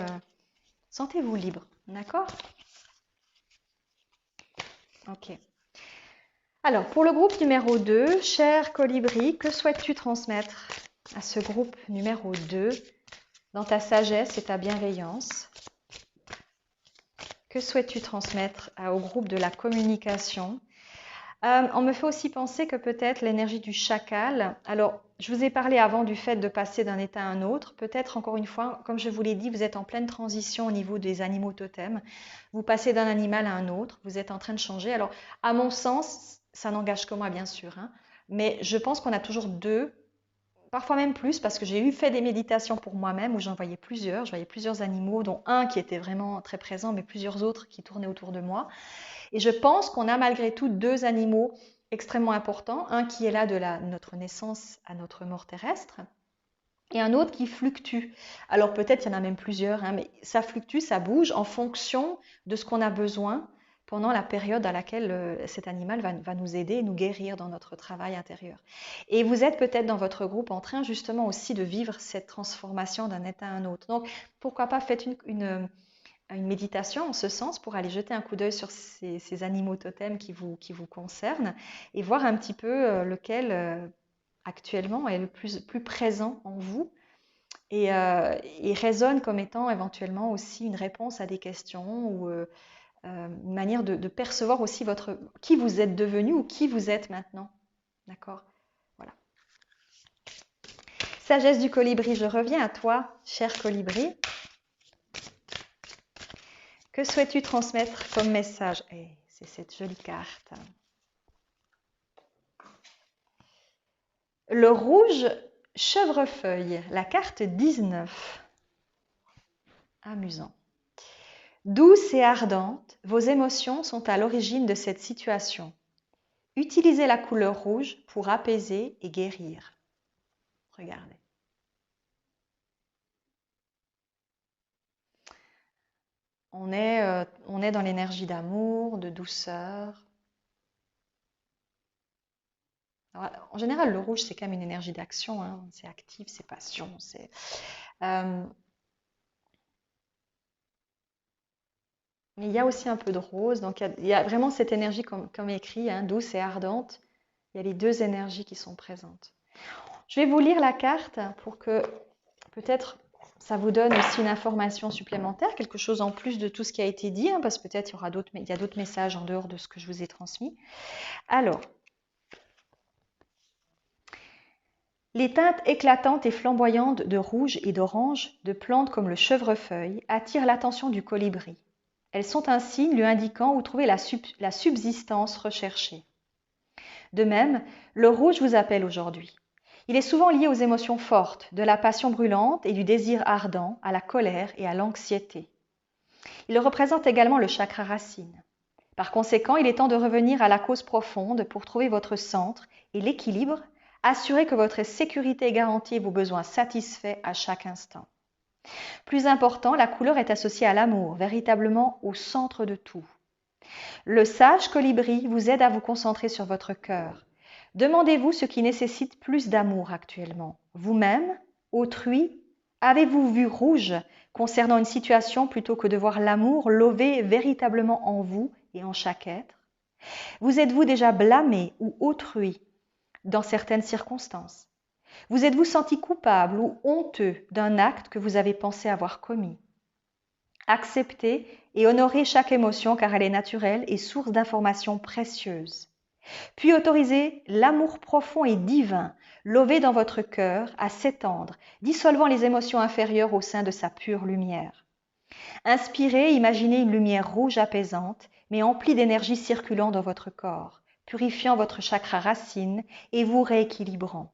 Sentez-vous libre, d'accord? Ok. Alors, pour le groupe numéro 2, cher colibri, que souhaites-tu transmettre à ce groupe numéro 2 dans ta sagesse et ta bienveillance? Que souhaites-tu transmettre au groupe de la communication? On me fait aussi penser que peut-être l'énergie du chacal, alors je vous ai parlé avant du fait de passer d'un état à un autre, peut-être encore une fois, comme je vous l'ai dit, vous êtes en pleine transition au niveau des animaux totems, vous passez d'un animal à un autre, vous êtes en train de changer. Alors à mon sens, ça n'engage que moi bien sûr, mais je pense qu'on a toujours deux, parfois même plus, parce que j'ai fait des méditations pour moi-même où j'en voyais plusieurs, je voyais plusieurs animaux, dont un qui était vraiment très présent, mais plusieurs autres qui tournaient autour de moi. Et je pense qu'on a malgré tout deux animaux extrêmement importants, un qui est là de notre naissance à notre mort terrestre, et un autre qui fluctue. Alors peut-être il y en a même plusieurs, mais ça fluctue, ça bouge en fonction de ce qu'on a besoin pendant la période à laquelle cet animal va nous aider et nous guérir dans notre travail intérieur. Et vous êtes peut-être dans votre groupe en train justement aussi de vivre cette transformation d'un état à un autre. Donc pourquoi pas faites une méditation en ce sens pour aller jeter un coup d'œil sur ces animaux totems qui vous concernent et voir un petit peu lequel actuellement est le plus présent en vous et résonne comme étant éventuellement aussi une réponse à des questions ou une manière de percevoir aussi qui vous êtes devenu ou qui vous êtes maintenant. D'accord? Voilà. Sagesse du colibri, je reviens à toi, cher colibri. Que souhaites-tu transmettre comme message? C'est cette jolie carte. Le rouge chevrefeuille, la carte 19. Amusant. Douce et ardente, vos émotions sont à l'origine de cette situation. Utilisez la couleur rouge pour apaiser et guérir. Regardez. On est dans l'énergie d'amour, de douceur. Alors, en général, le rouge, c'est quand même une énergie d'action. Hein. C'est actif, c'est passion. Mais il y a aussi un peu de rose. Donc, il y a vraiment cette énergie, comme écrit, hein, douce et ardente. Il y a les deux énergies qui sont présentes. Je vais vous lire la carte pour que peut-être ça vous donne aussi une information supplémentaire, quelque chose en plus de tout ce qui a été dit, hein, parce que peut-être il y a d'autres messages en dehors de ce que je vous ai transmis. Alors, les teintes éclatantes et flamboyantes de rouge et d'orange de plantes comme le chevrefeuille attirent l'attention du colibri. Elles sont un signe lui indiquant où trouver la subsistance recherchée. De même, le rouge vous appelle aujourd'hui. Il est souvent lié aux émotions fortes, de la passion brûlante et du désir ardent à la colère et à l'anxiété. Il représente également le chakra racine. Par conséquent, il est temps de revenir à la cause profonde pour trouver votre centre et l'équilibre, assurer que votre sécurité est garantie et vos besoins satisfaits à chaque instant. Plus important, la couleur est associée à l'amour, véritablement au centre de tout. Le sage colibri vous aide à vous concentrer sur votre cœur. Demandez-vous ce qui nécessite plus d'amour actuellement. Vous-même, autrui, avez-vous vu rouge concernant une situation plutôt que de voir l'amour lever véritablement en vous et en chaque être? Vous êtes-vous déjà blâmé ou autrui dans certaines circonstances? Vous êtes-vous senti coupable ou honteux d'un acte que vous avez pensé avoir commis? Acceptez et honorez chaque émotion car elle est naturelle et source d'informations précieuses. Puis autorisez l'amour profond et divin, levé dans votre cœur, à s'étendre, dissolvant les émotions inférieures au sein de sa pure lumière. Inspirez, imaginez une lumière rouge apaisante, mais emplie d'énergie circulant dans votre corps, purifiant votre chakra racine et vous rééquilibrant.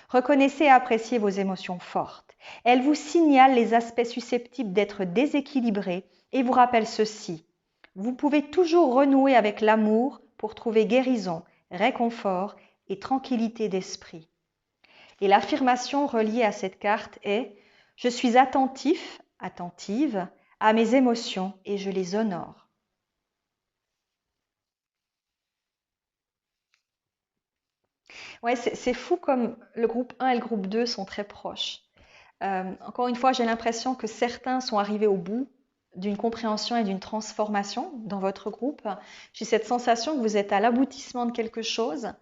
Reconnaissez et appréciez vos émotions fortes. Elles vous signalent les aspects susceptibles d'être déséquilibrés et vous rappellent ceci. Vous pouvez toujours renouer avec l'amour pour trouver guérison, réconfort et tranquillité d'esprit. Et l'affirmation reliée à cette carte est « Je suis attentif, attentive à mes émotions et je les honore ». Ouais, c'est fou comme le groupe 1 et le groupe 2 sont très proches. Encore une fois, j'ai l'impression que certains sont arrivés au bout d'une compréhension et d'une transformation dans votre groupe. J'ai cette sensation que vous êtes à l'aboutissement de quelque chose.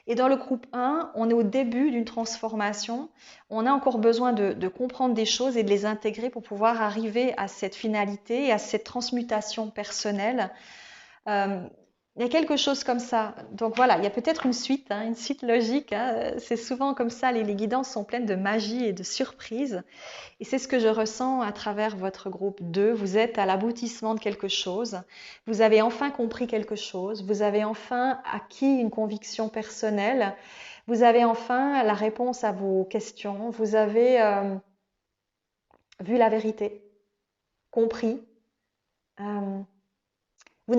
Et dans le groupe 1, on est au début d'une transformation. On a encore besoin de comprendre des choses et de les intégrer pour pouvoir arriver à cette finalité et à cette transmutation personnelle. Euh, il y a quelque chose comme ça. Donc voilà, il y a peut-être une suite, hein, une suite logique. Hein. C'est souvent comme ça, les guidances sont pleines de magie et de surprises. Et c'est ce que je ressens à travers votre groupe 2. Vous êtes à l'aboutissement de quelque chose. Vous avez enfin compris quelque chose. Vous avez enfin acquis une conviction personnelle. Vous avez enfin la réponse à vos questions. Vous avez vu la vérité, compris. Euh, vous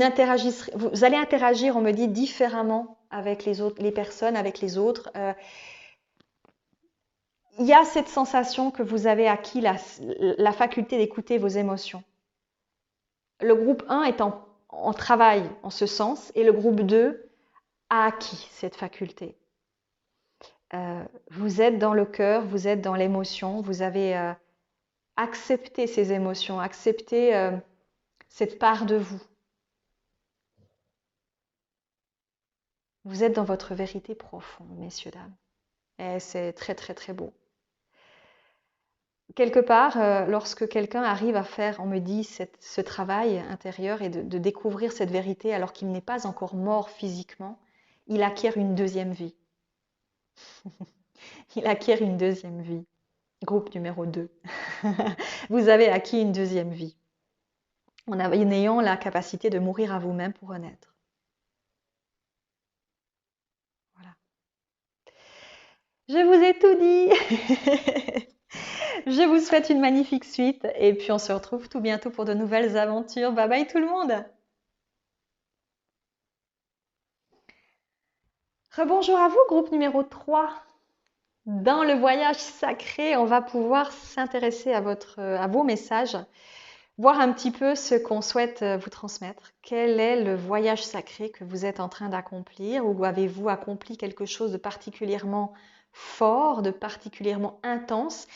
allez interagir, on me dit, différemment avec les autres, les personnes, avec les autres. Il y a cette sensation que vous avez acquis la faculté d'écouter vos émotions. Le groupe 1 est en travail en ce sens et le groupe 2 a acquis cette faculté. Vous êtes dans le cœur, vous êtes dans l'émotion, vous avez accepté ces émotions, accepté cette part de vous. Vous êtes dans votre vérité profonde, messieurs, dames. Et c'est très, très, très beau. quelque part, lorsque quelqu'un arrive à faire, on me dit, ce travail intérieur et de découvrir cette vérité alors qu'il n'est pas encore mort physiquement, il acquiert une deuxième vie. Il acquiert une deuxième vie. Groupe numéro 2. Vous avez acquis une deuxième vie en ayant la capacité de mourir à vous-même pour renaître. Voilà. Je vous ai tout dit. Je vous souhaite une magnifique suite et puis on se retrouve tout bientôt pour de nouvelles aventures. Bye bye tout le monde. Rebonjour à vous, groupe numéro 3. Dans le voyage sacré, on va pouvoir s'intéresser à vos messages, voir un petit peu ce qu'on souhaite vous transmettre. Quel est le voyage sacré que vous êtes en train d'accomplir, ou avez-vous accompli quelque chose de particulièrement fort, de particulièrement intense?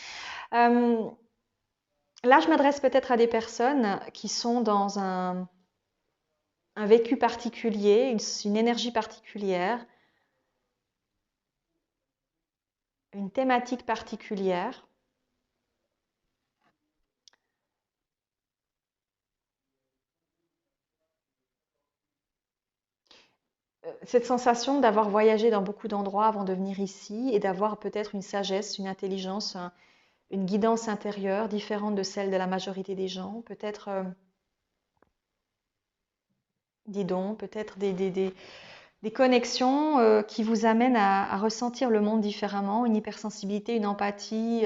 Là, je m'adresse peut-être à des personnes qui sont dans un vécu particulier, une énergie particulière, une thématique particulière. Cette sensation d'avoir voyagé dans beaucoup d'endroits avant de venir ici et d'avoir peut-être une sagesse, une intelligence, une guidance intérieure différente de celle de la majorité des gens. Peut-être, dis donc, peut-être des connexions qui vous amènent à ressentir le monde différemment, une hypersensibilité, une empathie.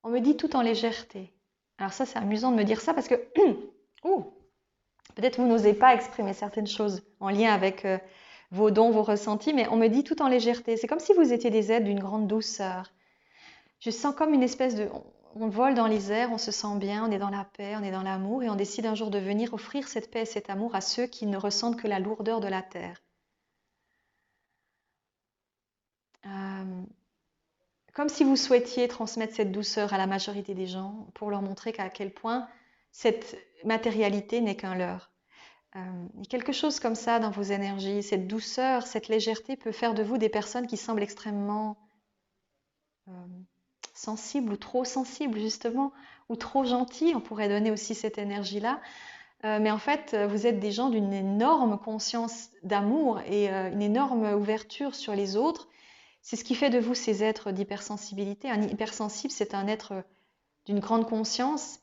On me dit tout en légèreté. Alors ça, c'est amusant de me dire ça parce que ouh, peut-être vous n'osez pas exprimer certaines choses en lien avec vos dons, vos ressentis, mais on me dit tout en légèreté. C'est comme si vous étiez des êtres d'une grande douceur. Je sens comme une espèce de... On vole dans les airs, on se sent bien, on est dans la paix, on est dans l'amour, et on décide un jour de venir offrir cette paix et cet amour à ceux qui ne ressentent que la lourdeur de la terre. Euh, Comme si vous souhaitiez transmettre cette douceur à la majorité des gens pour leur montrer qu'à quel point cette matérialité n'est qu'un leurre. Il y a quelque chose comme ça dans vos énergies, cette douceur, cette légèreté peut faire de vous des personnes qui semblent extrêmement euh, sensibles ou trop sensibles justement, ou trop gentilles, on pourrait donner aussi cette énergie-là. Mais en fait, vous êtes des gens d'une énorme conscience d'amour et une énorme ouverture sur les autres. C'est ce qui fait de vous ces êtres d'hypersensibilité. Un hypersensible, c'est un être d'une grande conscience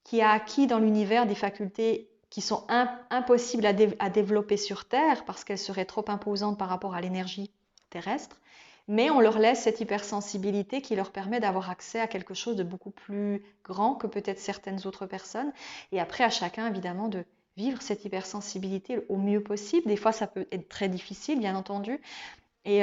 qui a acquis dans l'univers des facultés qui sont impossibles à développer sur Terre parce qu'elles seraient trop imposantes par rapport à l'énergie terrestre. Mais on leur laisse cette hypersensibilité qui leur permet d'avoir accès à quelque chose de beaucoup plus grand que peut-être certaines autres personnes. Et après, à chacun, évidemment, de vivre cette hypersensibilité au mieux possible. Des fois, ça peut être très difficile, bien entendu. Et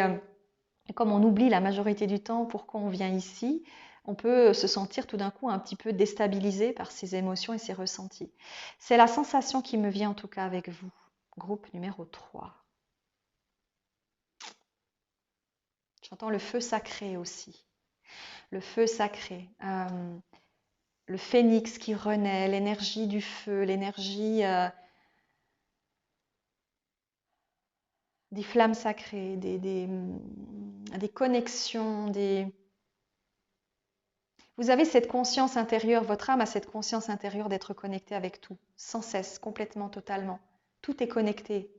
comme on oublie la majorité du temps pourquoi on vient ici, on peut se sentir tout d'un coup un petit peu déstabilisé par ses émotions et ses ressentis. C'est la sensation qui me vient en tout cas avec vous. Groupe numéro 3. J'entends le feu sacré aussi. Le feu sacré. Le phénix qui renaît, l'énergie du feu, l'énergie des flammes sacrées, des connexions, Vous avez cette conscience intérieure, votre âme a cette conscience intérieure d'être connectée avec tout, sans cesse, complètement, totalement. Tout est connecté.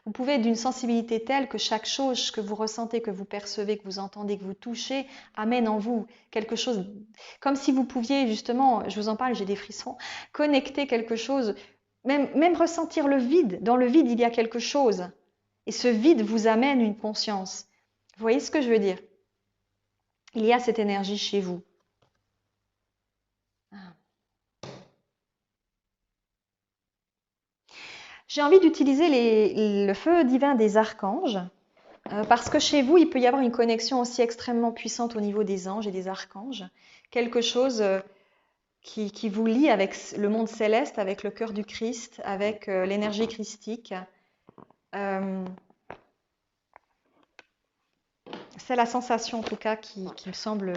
Vous pouvez être d'une sensibilité telle que chaque chose que vous ressentez, que vous percevez, que vous entendez, que vous touchez, amène en vous quelque chose, comme si vous pouviez justement, je vous en parle, j'ai des frissons, connecter quelque chose, même ressentir le vide. Dans le vide, il y a quelque chose. Et ce vide vous amène une conscience. Vous voyez ce que je veux dire? Il y a cette énergie chez vous. J'ai envie d'utiliser le feu divin des archanges, parce que chez vous, il peut y avoir une connexion aussi extrêmement puissante au niveau des anges et des archanges. Quelque chose qui vous lie avec le monde céleste, avec le cœur du Christ, avec l'énergie christique. C'est la sensation en tout cas qui me semble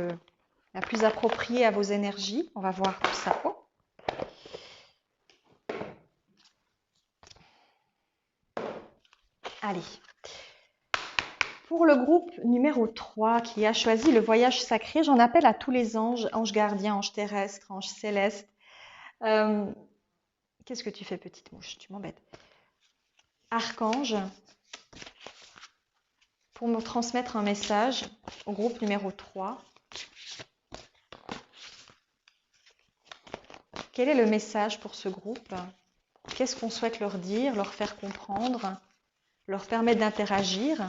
la plus appropriée à vos énergies. On va voir tout ça. Oh. Allez. Pour pour le groupe numéro 3 qui a choisi le voyage sacré, j'en appelle à tous les anges, anges gardiens, anges terrestres, anges célestes. Euh, Qu'est-ce que tu fais, petite mouche? Tu m'embêtes. Archange, pour me transmettre un message au groupe numéro 3. Quel est le message pour ce groupe? Qu'est-ce qu'on souhaite leur dire, leur faire comprendre, leur permettre d'interagir?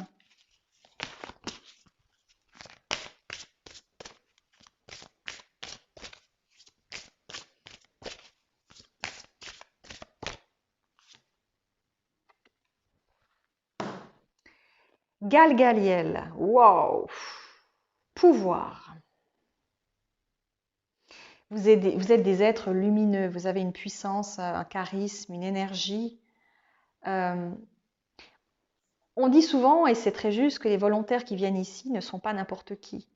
Galgaliel, wow, pouvoir. Vous êtes des êtres lumineux, vous avez une puissance, un charisme, une énergie. Euh, on dit souvent, et c'est très juste, que les volontaires qui viennent ici ne sont pas n'importe qui.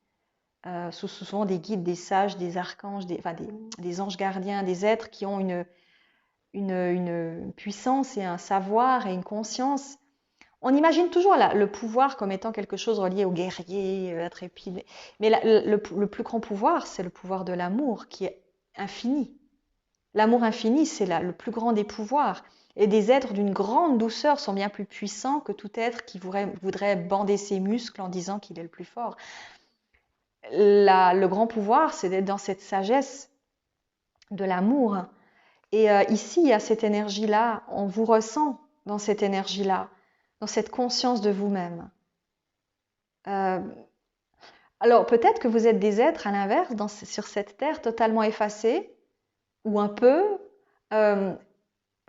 Ce sont souvent des guides, des sages, des archanges, des anges gardiens, des êtres qui ont une puissance et un savoir et une conscience. On imagine toujours le pouvoir comme étant quelque chose relié au guerrier, intrépide. Mais le plus grand pouvoir, c'est le pouvoir de l'amour qui est infini. L'amour infini, c'est le plus grand des pouvoirs. Et des êtres d'une grande douceur sont bien plus puissants que tout être qui voudrait bander ses muscles en disant qu'il est le plus fort. Le grand pouvoir, c'est d'être dans cette sagesse de l'amour. Et ici, il y a cette énergie-là, on vous ressent dans cette énergie-là, dans cette conscience de vous-même. Alors peut-être que vous êtes des êtres à l'inverse sur cette terre totalement effacés, ou un peu.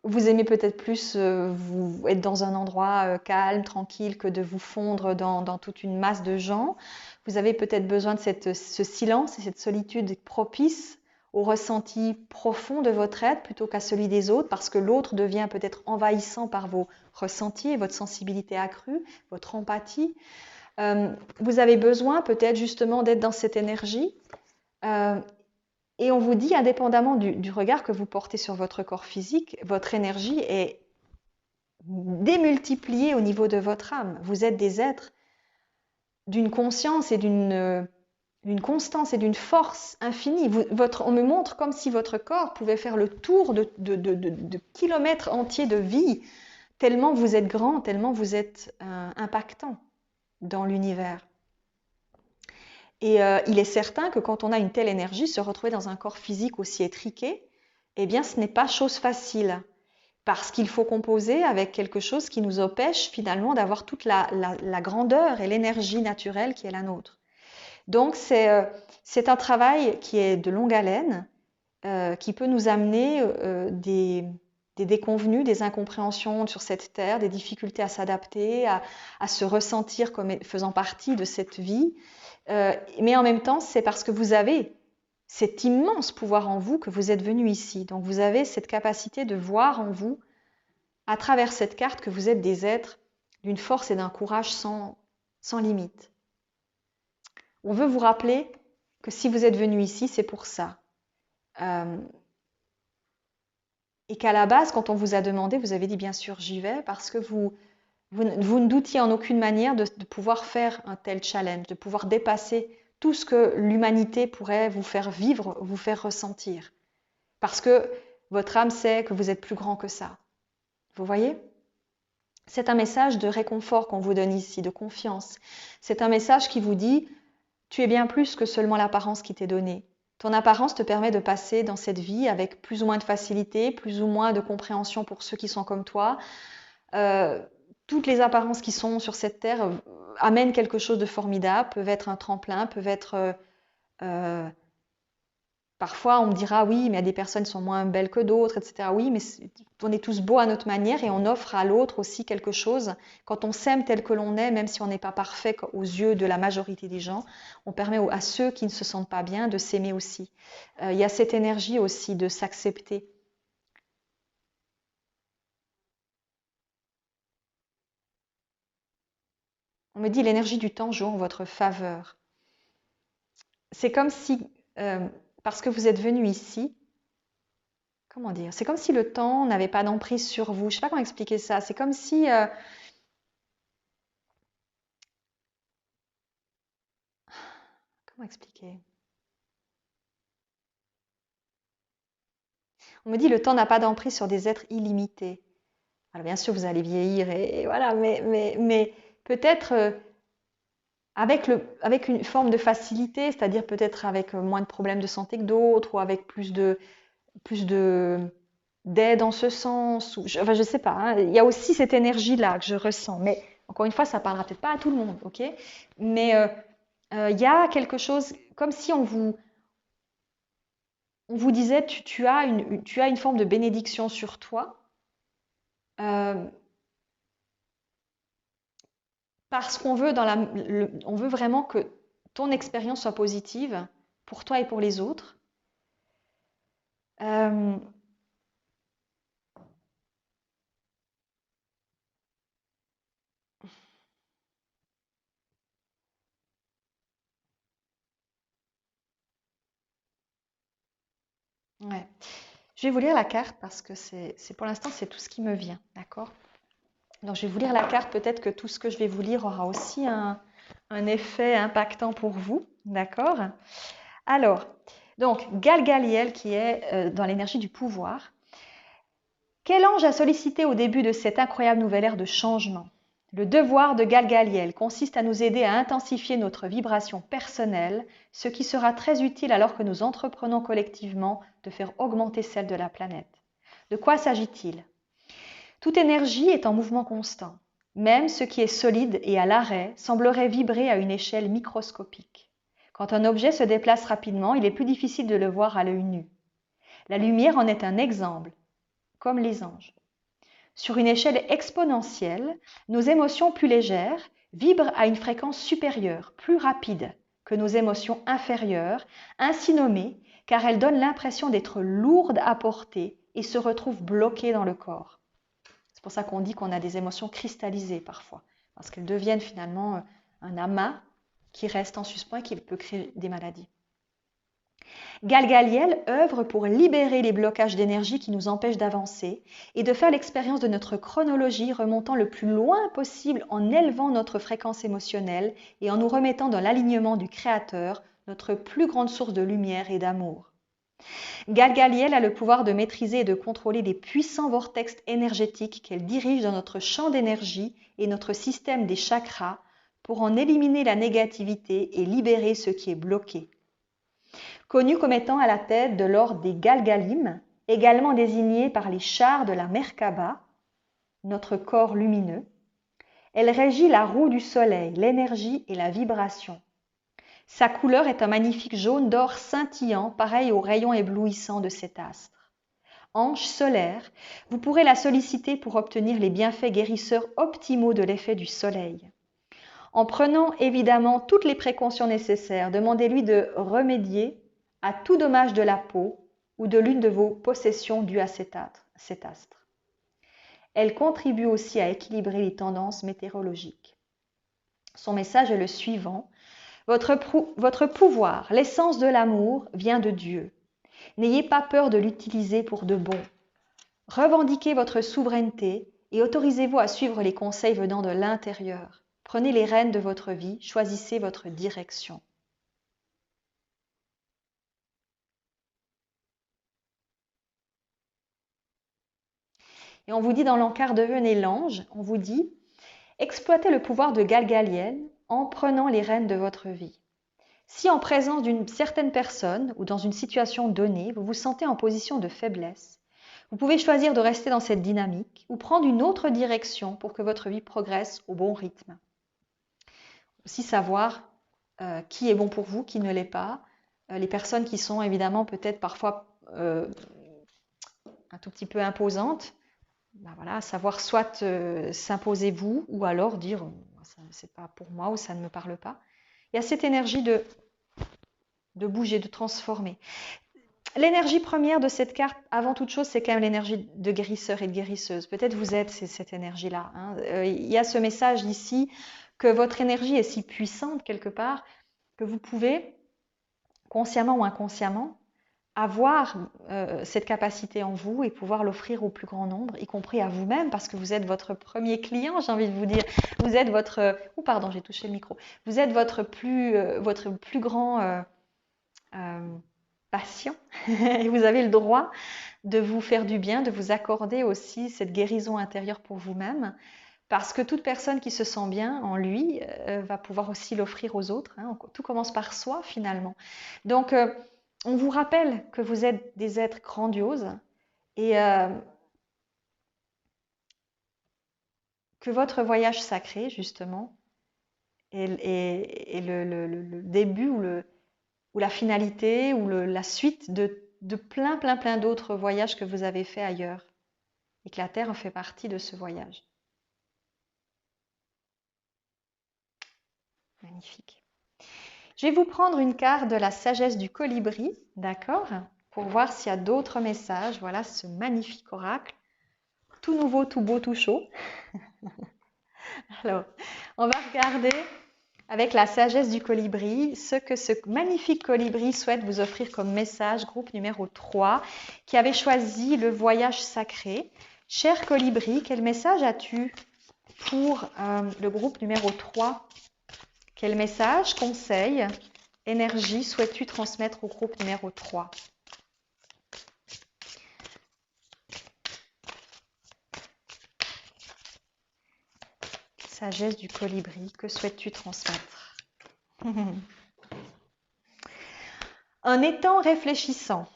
Vous aimez peut-être plus vous être dans un endroit calme, tranquille, que de vous fondre dans toute une masse de gens. Vous avez peut-être besoin de ce silence et cette solitude propice au ressenti profond de votre être plutôt qu'à celui des autres, parce que l'autre devient peut-être envahissant par vos ressentis, votre sensibilité accrue, votre empathie. Vous avez besoin peut-être justement d'être dans cette énergie. Et on vous dit, indépendamment du regard que vous portez sur votre corps physique, votre énergie est démultipliée au niveau de votre âme. Vous êtes des êtres d'une conscience et d'une constance et d'une force infinie. On me montre comme si votre corps pouvait faire le tour de kilomètres entiers de vie, tellement vous êtes grand, tellement vous êtes impactant dans l'univers. Et il est certain que quand on a une telle énergie, se retrouver dans un corps physique aussi étriqué, eh bien ce n'est pas chose facile, parce qu'il faut composer avec quelque chose qui nous empêche finalement d'avoir toute la grandeur et l'énergie naturelle qui est la nôtre. Donc c'est un travail qui est de longue haleine, qui peut nous amener des déconvenues, des incompréhensions sur cette terre, des difficultés à s'adapter, à se ressentir comme faisant partie de cette vie. Mais en même temps, c'est parce que vous avez cet immense pouvoir en vous que vous êtes venu ici. Donc vous avez cette capacité de voir en vous, à travers cette carte, que vous êtes des êtres d'une force et d'un courage sans limite. On veut vous rappeler que si vous êtes venu ici, c'est pour ça. Et qu'à la base, quand on vous a demandé, vous avez dit bien sûr j'y vais, parce que vous ne doutiez en aucune manière de pouvoir faire un tel challenge, de pouvoir dépasser tout ce que l'humanité pourrait vous faire vivre, vous faire ressentir. Parce que votre âme sait que vous êtes plus grand que ça. Vous voyez? C'est un message de réconfort qu'on vous donne ici, de confiance. C'est un message qui vous dit, tu es bien plus que seulement l'apparence qui t'est donnée. Ton apparence te permet de passer dans cette vie avec plus ou moins de facilité, plus ou moins de compréhension pour ceux qui sont comme toi. Toutes les apparences qui sont sur cette terre amènent quelque chose de formidable, peuvent être un tremplin, peuvent être... parfois, on me dira, oui, mais il y a des personnes qui sont moins belles que d'autres, etc. Oui, mais on est tous beaux à notre manière et on offre à l'autre aussi quelque chose. Quand on s'aime tel que l'on est, même si on n'est pas parfait aux yeux de la majorité des gens, on permet à ceux qui ne se sentent pas bien de s'aimer aussi. Il y a cette énergie aussi de s'accepter. On me dit l'énergie du temps joue en votre faveur. C'est comme si, parce que vous êtes venu ici, comment dire, c'est comme si le temps n'avait pas d'emprise sur vous. Je ne sais pas comment expliquer ça. C'est comme si Comment expliquer? On me dit le temps n'a pas d'emprise sur des êtres illimités. Alors bien sûr, vous allez vieillir et voilà, mais peut-être avec une forme de facilité, c'est-à-dire peut-être avec moins de problèmes de santé que d'autres ou avec plus d'aide en ce sens. Enfin, je sais pas, hein. Il y a aussi cette énergie-là que je ressens. Mais encore une fois, ça parlera peut-être pas à tout le monde, ok? Mais il y a quelque chose comme si on vous disait tu as une forme de bénédiction sur toi. euh, Parce qu'on veut on veut vraiment que ton expérience soit positive pour toi et pour les autres. Euh, ouais. Je vais vous lire la carte parce que c'est pour l'instant c'est tout ce qui me vient, d'accord? Donc je vais vous lire la carte, peut-être que tout ce que je vais vous lire aura aussi un effet impactant pour vous, d'accord? Alors, donc Galgaliel qui est dans l'énergie du pouvoir. Quel ange a sollicité au début de cette incroyable nouvelle ère de changement? Le devoir de Galgaliel consiste à nous aider à intensifier notre vibration personnelle, ce qui sera très utile alors que nous entreprenons collectivement de faire augmenter celle de la planète. De quoi s'agit-il? Toute énergie est en mouvement constant. Même ce qui est solide et à l'arrêt semblerait vibrer à une échelle microscopique. Quand un objet se déplace rapidement, il est plus difficile de le voir à l'œil nu. La lumière en est un exemple, comme les anges. Sur une échelle exponentielle, nos émotions plus légères vibrent à une fréquence supérieure, plus rapide que nos émotions inférieures, ainsi nommées car elles donnent l'impression d'être lourdes à porter et se retrouvent bloquées dans le corps. C'est pour ça qu'on dit qu'on a des émotions cristallisées parfois, parce qu'elles deviennent finalement un amas qui reste en suspens et qui peut créer des maladies. Galgaliel œuvre pour libérer les blocages d'énergie qui nous empêchent d'avancer et de faire l'expérience de notre chronologie remontant le plus loin possible en élevant notre fréquence émotionnelle et en nous remettant dans l'alignement du Créateur, notre plus grande source de lumière et d'amour. Galgaliel a le pouvoir de maîtriser et de contrôler les puissants vortex énergétiques qu'elle dirige dans notre champ d'énergie et notre système des chakras pour en éliminer la négativité et libérer ce qui est bloqué. Connue comme étant à la tête de l'ordre des Galgalim, également désignée par les chars de la Merkaba, notre corps lumineux, elle régit la roue du soleil, l'énergie et la vibration. Sa couleur est un magnifique jaune d'or scintillant, pareil aux rayons éblouissants de cet astre. Ange solaire, vous pourrez la solliciter pour obtenir les bienfaits guérisseurs optimaux de l'effet du soleil. En prenant évidemment toutes les précautions nécessaires, demandez-lui de remédier à tout dommage de la peau ou de l'une de vos possessions dues à cet astre. Elle contribue aussi à équilibrer les tendances météorologiques. Son message est le suivant. Votre pouvoir, l'essence de l'amour, vient de Dieu. N'ayez pas peur de l'utiliser pour de bon. Revendiquez votre souveraineté et autorisez-vous à suivre les conseils venant de l'intérieur. Prenez les rênes de votre vie, choisissez votre direction. Et on vous dit dans l'encart devenez l'ange, on vous dit exploitez le pouvoir de Galgaliel en prenant les rênes de votre vie. Si en présence d'une certaine personne ou dans une situation donnée, vous vous sentez en position de faiblesse, vous pouvez choisir de rester dans cette dynamique ou prendre une autre direction pour que votre vie progresse au bon rythme. Aussi savoir qui est bon pour vous, qui ne l'est pas. Les personnes qui sont évidemment peut-être parfois un tout petit peu imposantes, ben voilà, savoir soit s'imposer vous ou alors dire c'est pas pour moi ou ça ne me parle pas. Il y a cette énergie de bouger, de transformer. L'énergie première de cette carte, avant toute chose, c'est quand même l'énergie de guérisseur et de guérisseuse. Peut-être vous êtes cette énergie-là. Hein. Il y a ce message ici que votre énergie est si puissante quelque part que vous pouvez, consciemment ou inconsciemment, avoir cette capacité en vous et pouvoir l'offrir au plus grand nombre, y compris à vous-même, parce que vous êtes votre premier client, j'ai envie de vous dire. Vous êtes votre... Oh, pardon, j'ai touché le micro. Vous êtes votre plus grand patient. Et vous avez le droit de vous faire du bien, de vous accorder aussi cette guérison intérieure pour vous-même. Parce que toute personne qui se sent bien en lui va pouvoir aussi l'offrir aux autres. Hein. Tout commence par soi finalement. Donc, on vous rappelle que vous êtes des êtres grandioses et que votre voyage sacré, justement, est le début ou la finalité ou la suite de plein d'autres voyages que vous avez faits ailleurs. Et que la Terre en fait partie de ce voyage. Magnifique. Je vais vous prendre une carte de la sagesse du colibri, d'accord? Pour voir s'il y a d'autres messages. Voilà ce magnifique oracle. Tout nouveau, tout beau, tout chaud. Alors, on va regarder avec la sagesse du colibri ce que ce magnifique colibri souhaite vous offrir comme message. Groupe numéro 3, qui avait choisi le voyage sacré. Cher colibri, quel message as-tu pour le groupe numéro 3? Quel message, conseil, énergie souhaites-tu transmettre au groupe numéro 3? Sagesse du colibri, que souhaites-tu transmettre? Un étant réfléchissant,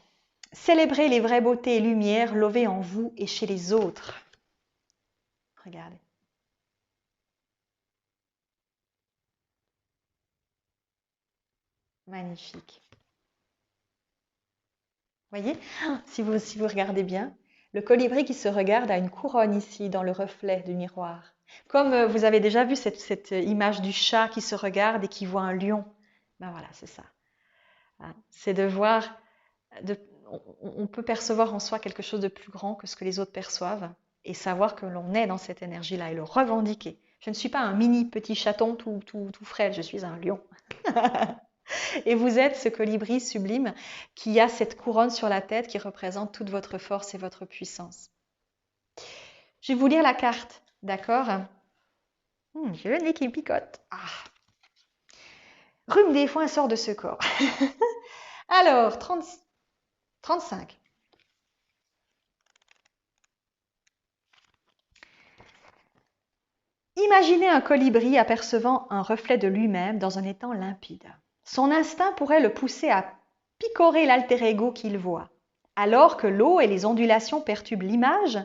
célébrez les vraies beautés et lumières lovées en vous et chez les autres. Regardez. Magnifique. Voyez, si vous regardez bien, le colibri qui se regarde a une couronne ici dans le reflet du miroir. Comme vous avez déjà vu cette image du chat qui se regarde et qui voit un lion. Ben voilà, c'est ça. C'est de voir, on peut percevoir en soi quelque chose de plus grand que ce que les autres perçoivent et savoir que l'on est dans cette énergie-là et le revendiquer. Je ne suis pas un mini petit chaton tout frêle, je suis un lion. Et vous êtes ce colibri sublime qui a cette couronne sur la tête qui représente toute votre force et votre puissance. Je vais vous lire la carte, d'accord? J'ai le nez qui picote. Rhume des foins sort de ce corps. Alors, 35. Imaginez un colibri apercevant un reflet de lui-même dans un étang limpide. Son instinct pourrait le pousser à picorer l'alter ego qu'il voit. Alors que l'eau et les ondulations perturbent l'image,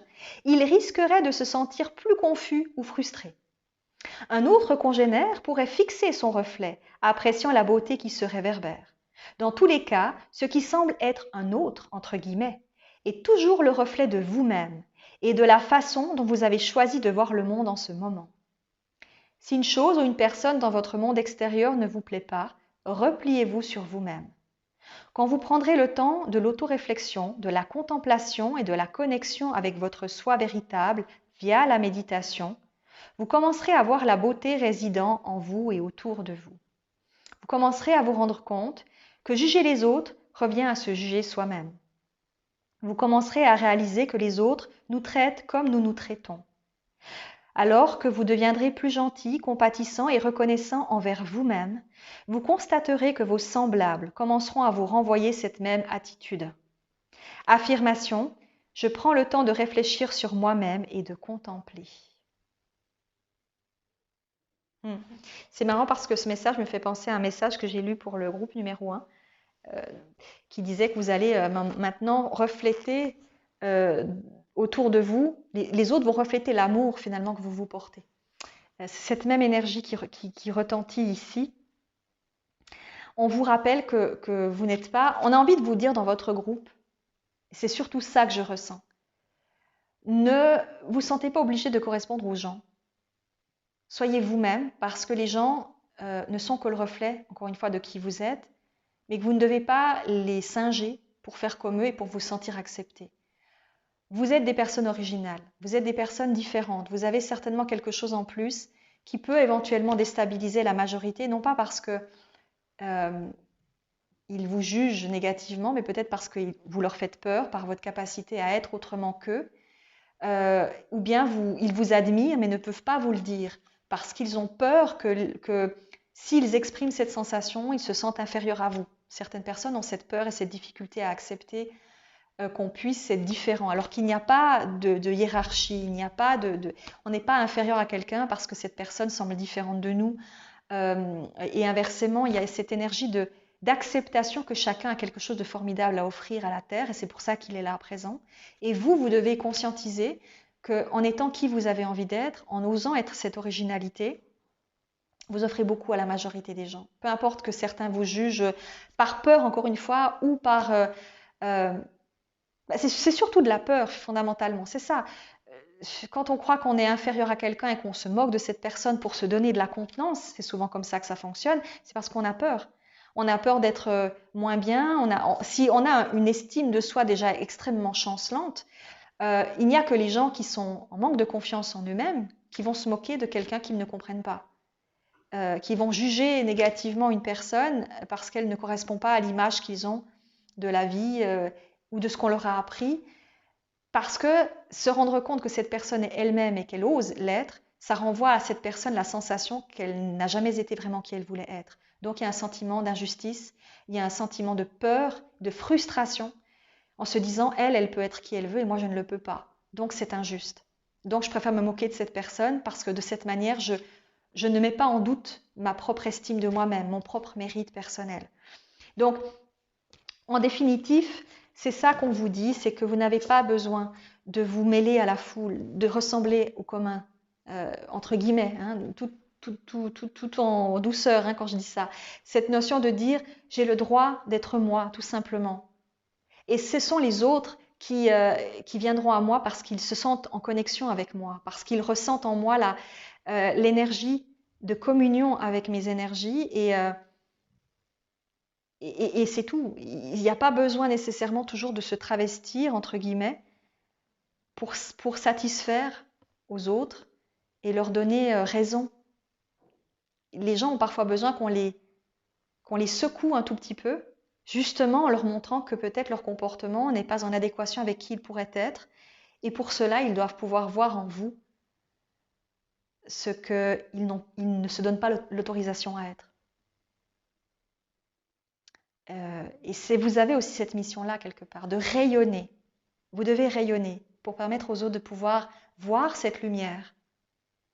il risquerait de se sentir plus confus ou frustré. Un autre congénère pourrait fixer son reflet, appréciant la beauté qui se réverbère. Dans tous les cas, ce qui semble être un autre, entre guillemets, est toujours le reflet de vous-même et de la façon dont vous avez choisi de voir le monde en ce moment. Si une chose ou une personne dans votre monde extérieur ne vous plaît pas, repliez-vous sur vous-même. Quand vous prendrez le temps de l'autoréflexion, de la contemplation et de la connexion avec votre soi véritable via la méditation, vous commencerez à voir la beauté résidant en vous et autour de vous. Vous commencerez à vous rendre compte que juger les autres revient à se juger soi-même. Vous commencerez à réaliser que les autres nous traitent comme nous nous traitons. Alors que vous deviendrez plus gentil, compatissant et reconnaissant envers vous-même, vous constaterez que vos semblables commenceront à vous renvoyer cette même attitude. Affirmation, je prends le temps de réfléchir sur moi-même et de contempler. C'est marrant parce que ce message me fait penser à un message que j'ai lu pour le groupe numéro 1 qui disait que vous allez maintenant refléter autour de vous, les autres vont refléter l'amour finalement que vous vous portez. C'est cette même énergie qui retentit ici. On vous rappelle que vous n'êtes pas... On a envie de vous dire dans votre groupe, c'est surtout ça que je ressens. Ne vous sentez pas obligé de correspondre aux gens. Soyez vous-même parce que les gens ne sont que le reflet, encore une fois, de qui vous êtes, mais que vous ne devez pas les singer pour faire comme eux et pour vous sentir accepté. Vous êtes des personnes originales, vous êtes des personnes différentes, vous avez certainement quelque chose en plus qui peut éventuellement déstabiliser la majorité, non pas parce que ils vous jugent négativement, mais peut-être parce que vous leur faites peur par votre capacité à être autrement qu'eux. Ou bien ils vous admirent, mais ne peuvent pas vous le dire, parce qu'ils ont peur que s'ils expriment cette sensation, ils se sentent inférieurs à vous. Certaines personnes ont cette peur et cette difficulté à accepter qu'on puisse être différent, alors qu'il n'y a pas de hiérarchie, il n'y a pas on n'est pas inférieur à quelqu'un parce que cette personne semble différente de nous. Et inversement, il y a cette énergie d'acceptation que chacun a quelque chose de formidable à offrir à la Terre, et c'est pour ça qu'il est là présent. Et vous devez conscientiser qu'en étant qui vous avez envie d'être, en osant être cette originalité, vous offrez beaucoup à la majorité des gens. Peu importe que certains vous jugent par peur, encore une fois, ou par... c'est surtout de la peur, fondamentalement, c'est ça. Quand on croit qu'on est inférieur à quelqu'un et qu'on se moque de cette personne pour se donner de la contenance, c'est souvent comme ça que ça fonctionne, c'est parce qu'on a peur. On a peur d'être moins bien. Si on a une estime de soi déjà extrêmement chancelante, il n'y a que les gens qui sont en manque de confiance en eux-mêmes qui vont se moquer de quelqu'un qu'ils ne comprennent pas, qui vont juger négativement une personne parce qu'elle ne correspond pas à l'image qu'ils ont de la vie ou de ce qu'on leur a appris. Parce que se rendre compte que cette personne est elle-même et qu'elle ose l'être, ça renvoie à cette personne la sensation qu'elle n'a jamais été vraiment qui elle voulait être. Donc il y a un sentiment d'injustice, il y a un sentiment de peur, de frustration, en se disant, elle peut être qui elle veut et moi je ne le peux pas. Donc c'est injuste. Donc je préfère me moquer de cette personne parce que de cette manière, je ne mets pas en doute ma propre estime de moi-même, mon propre mérite personnel. Donc, en définitif, c'est ça qu'on vous dit, c'est que vous n'avez pas besoin de vous mêler à la foule, de ressembler au commun, entre guillemets, hein, tout en douceur hein, quand je dis ça. Cette notion de dire j'ai le droit d'être moi, tout simplement. Et ce sont les autres qui viendront à moi parce qu'ils se sentent en connexion avec moi, parce qu'ils ressentent en moi l'énergie de communion avec mes énergies et c'est tout. Il n'y a pas besoin nécessairement toujours de se travestir, entre guillemets, pour satisfaire aux autres et leur donner raison. Les gens ont parfois besoin qu'on les secoue un tout petit peu, justement en leur montrant que peut-être leur comportement n'est pas en adéquation avec qui ils pourraient être. Et pour cela, ils doivent pouvoir voir en vous ce qu'ils ne se donnent pas l'autorisation à être. Et vous avez aussi cette mission-là quelque part, de rayonner. Vous devez rayonner pour permettre aux autres de pouvoir voir cette lumière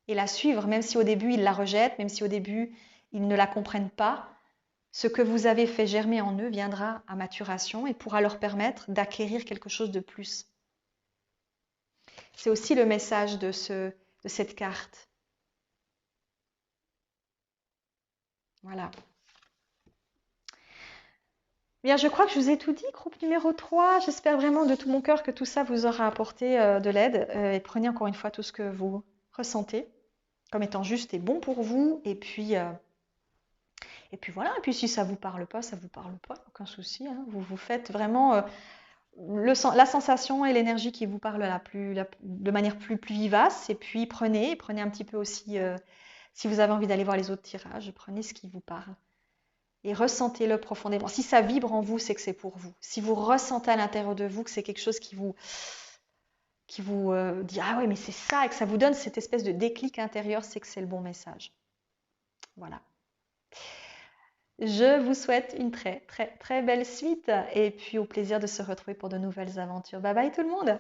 et la suivre, même si au début ils la rejettent, même si au début ils ne la comprennent pas. Ce que vous avez fait germer en eux viendra à maturation et pourra leur permettre d'acquérir quelque chose de plus. C'est aussi le message de cette carte. Voilà. Bien, je crois que je vous ai tout dit, groupe numéro 3. J'espère vraiment de tout mon cœur que tout ça vous aura apporté de l'aide. Et prenez encore une fois tout ce que vous ressentez comme étant juste et bon pour vous. Et puis voilà. Et puis si ça vous parle pas, ça vous parle pas. Aucun souci. Hein. Vous faites vraiment la sensation et l'énergie qui vous parle de manière plus vivace. Et puis prenez un petit peu aussi, si vous avez envie d'aller voir les autres tirages, prenez ce qui vous parle. Et ressentez-le profondément. Si ça vibre en vous, c'est que c'est pour vous. Si vous ressentez à l'intérieur de vous que c'est quelque chose qui vous dit ah ouais mais c'est ça et que ça vous donne cette espèce de déclic intérieur, c'est que c'est le bon message. Voilà. Je vous souhaite une très très très belle suite et puis au plaisir de se retrouver pour de nouvelles aventures. Bye bye tout le monde.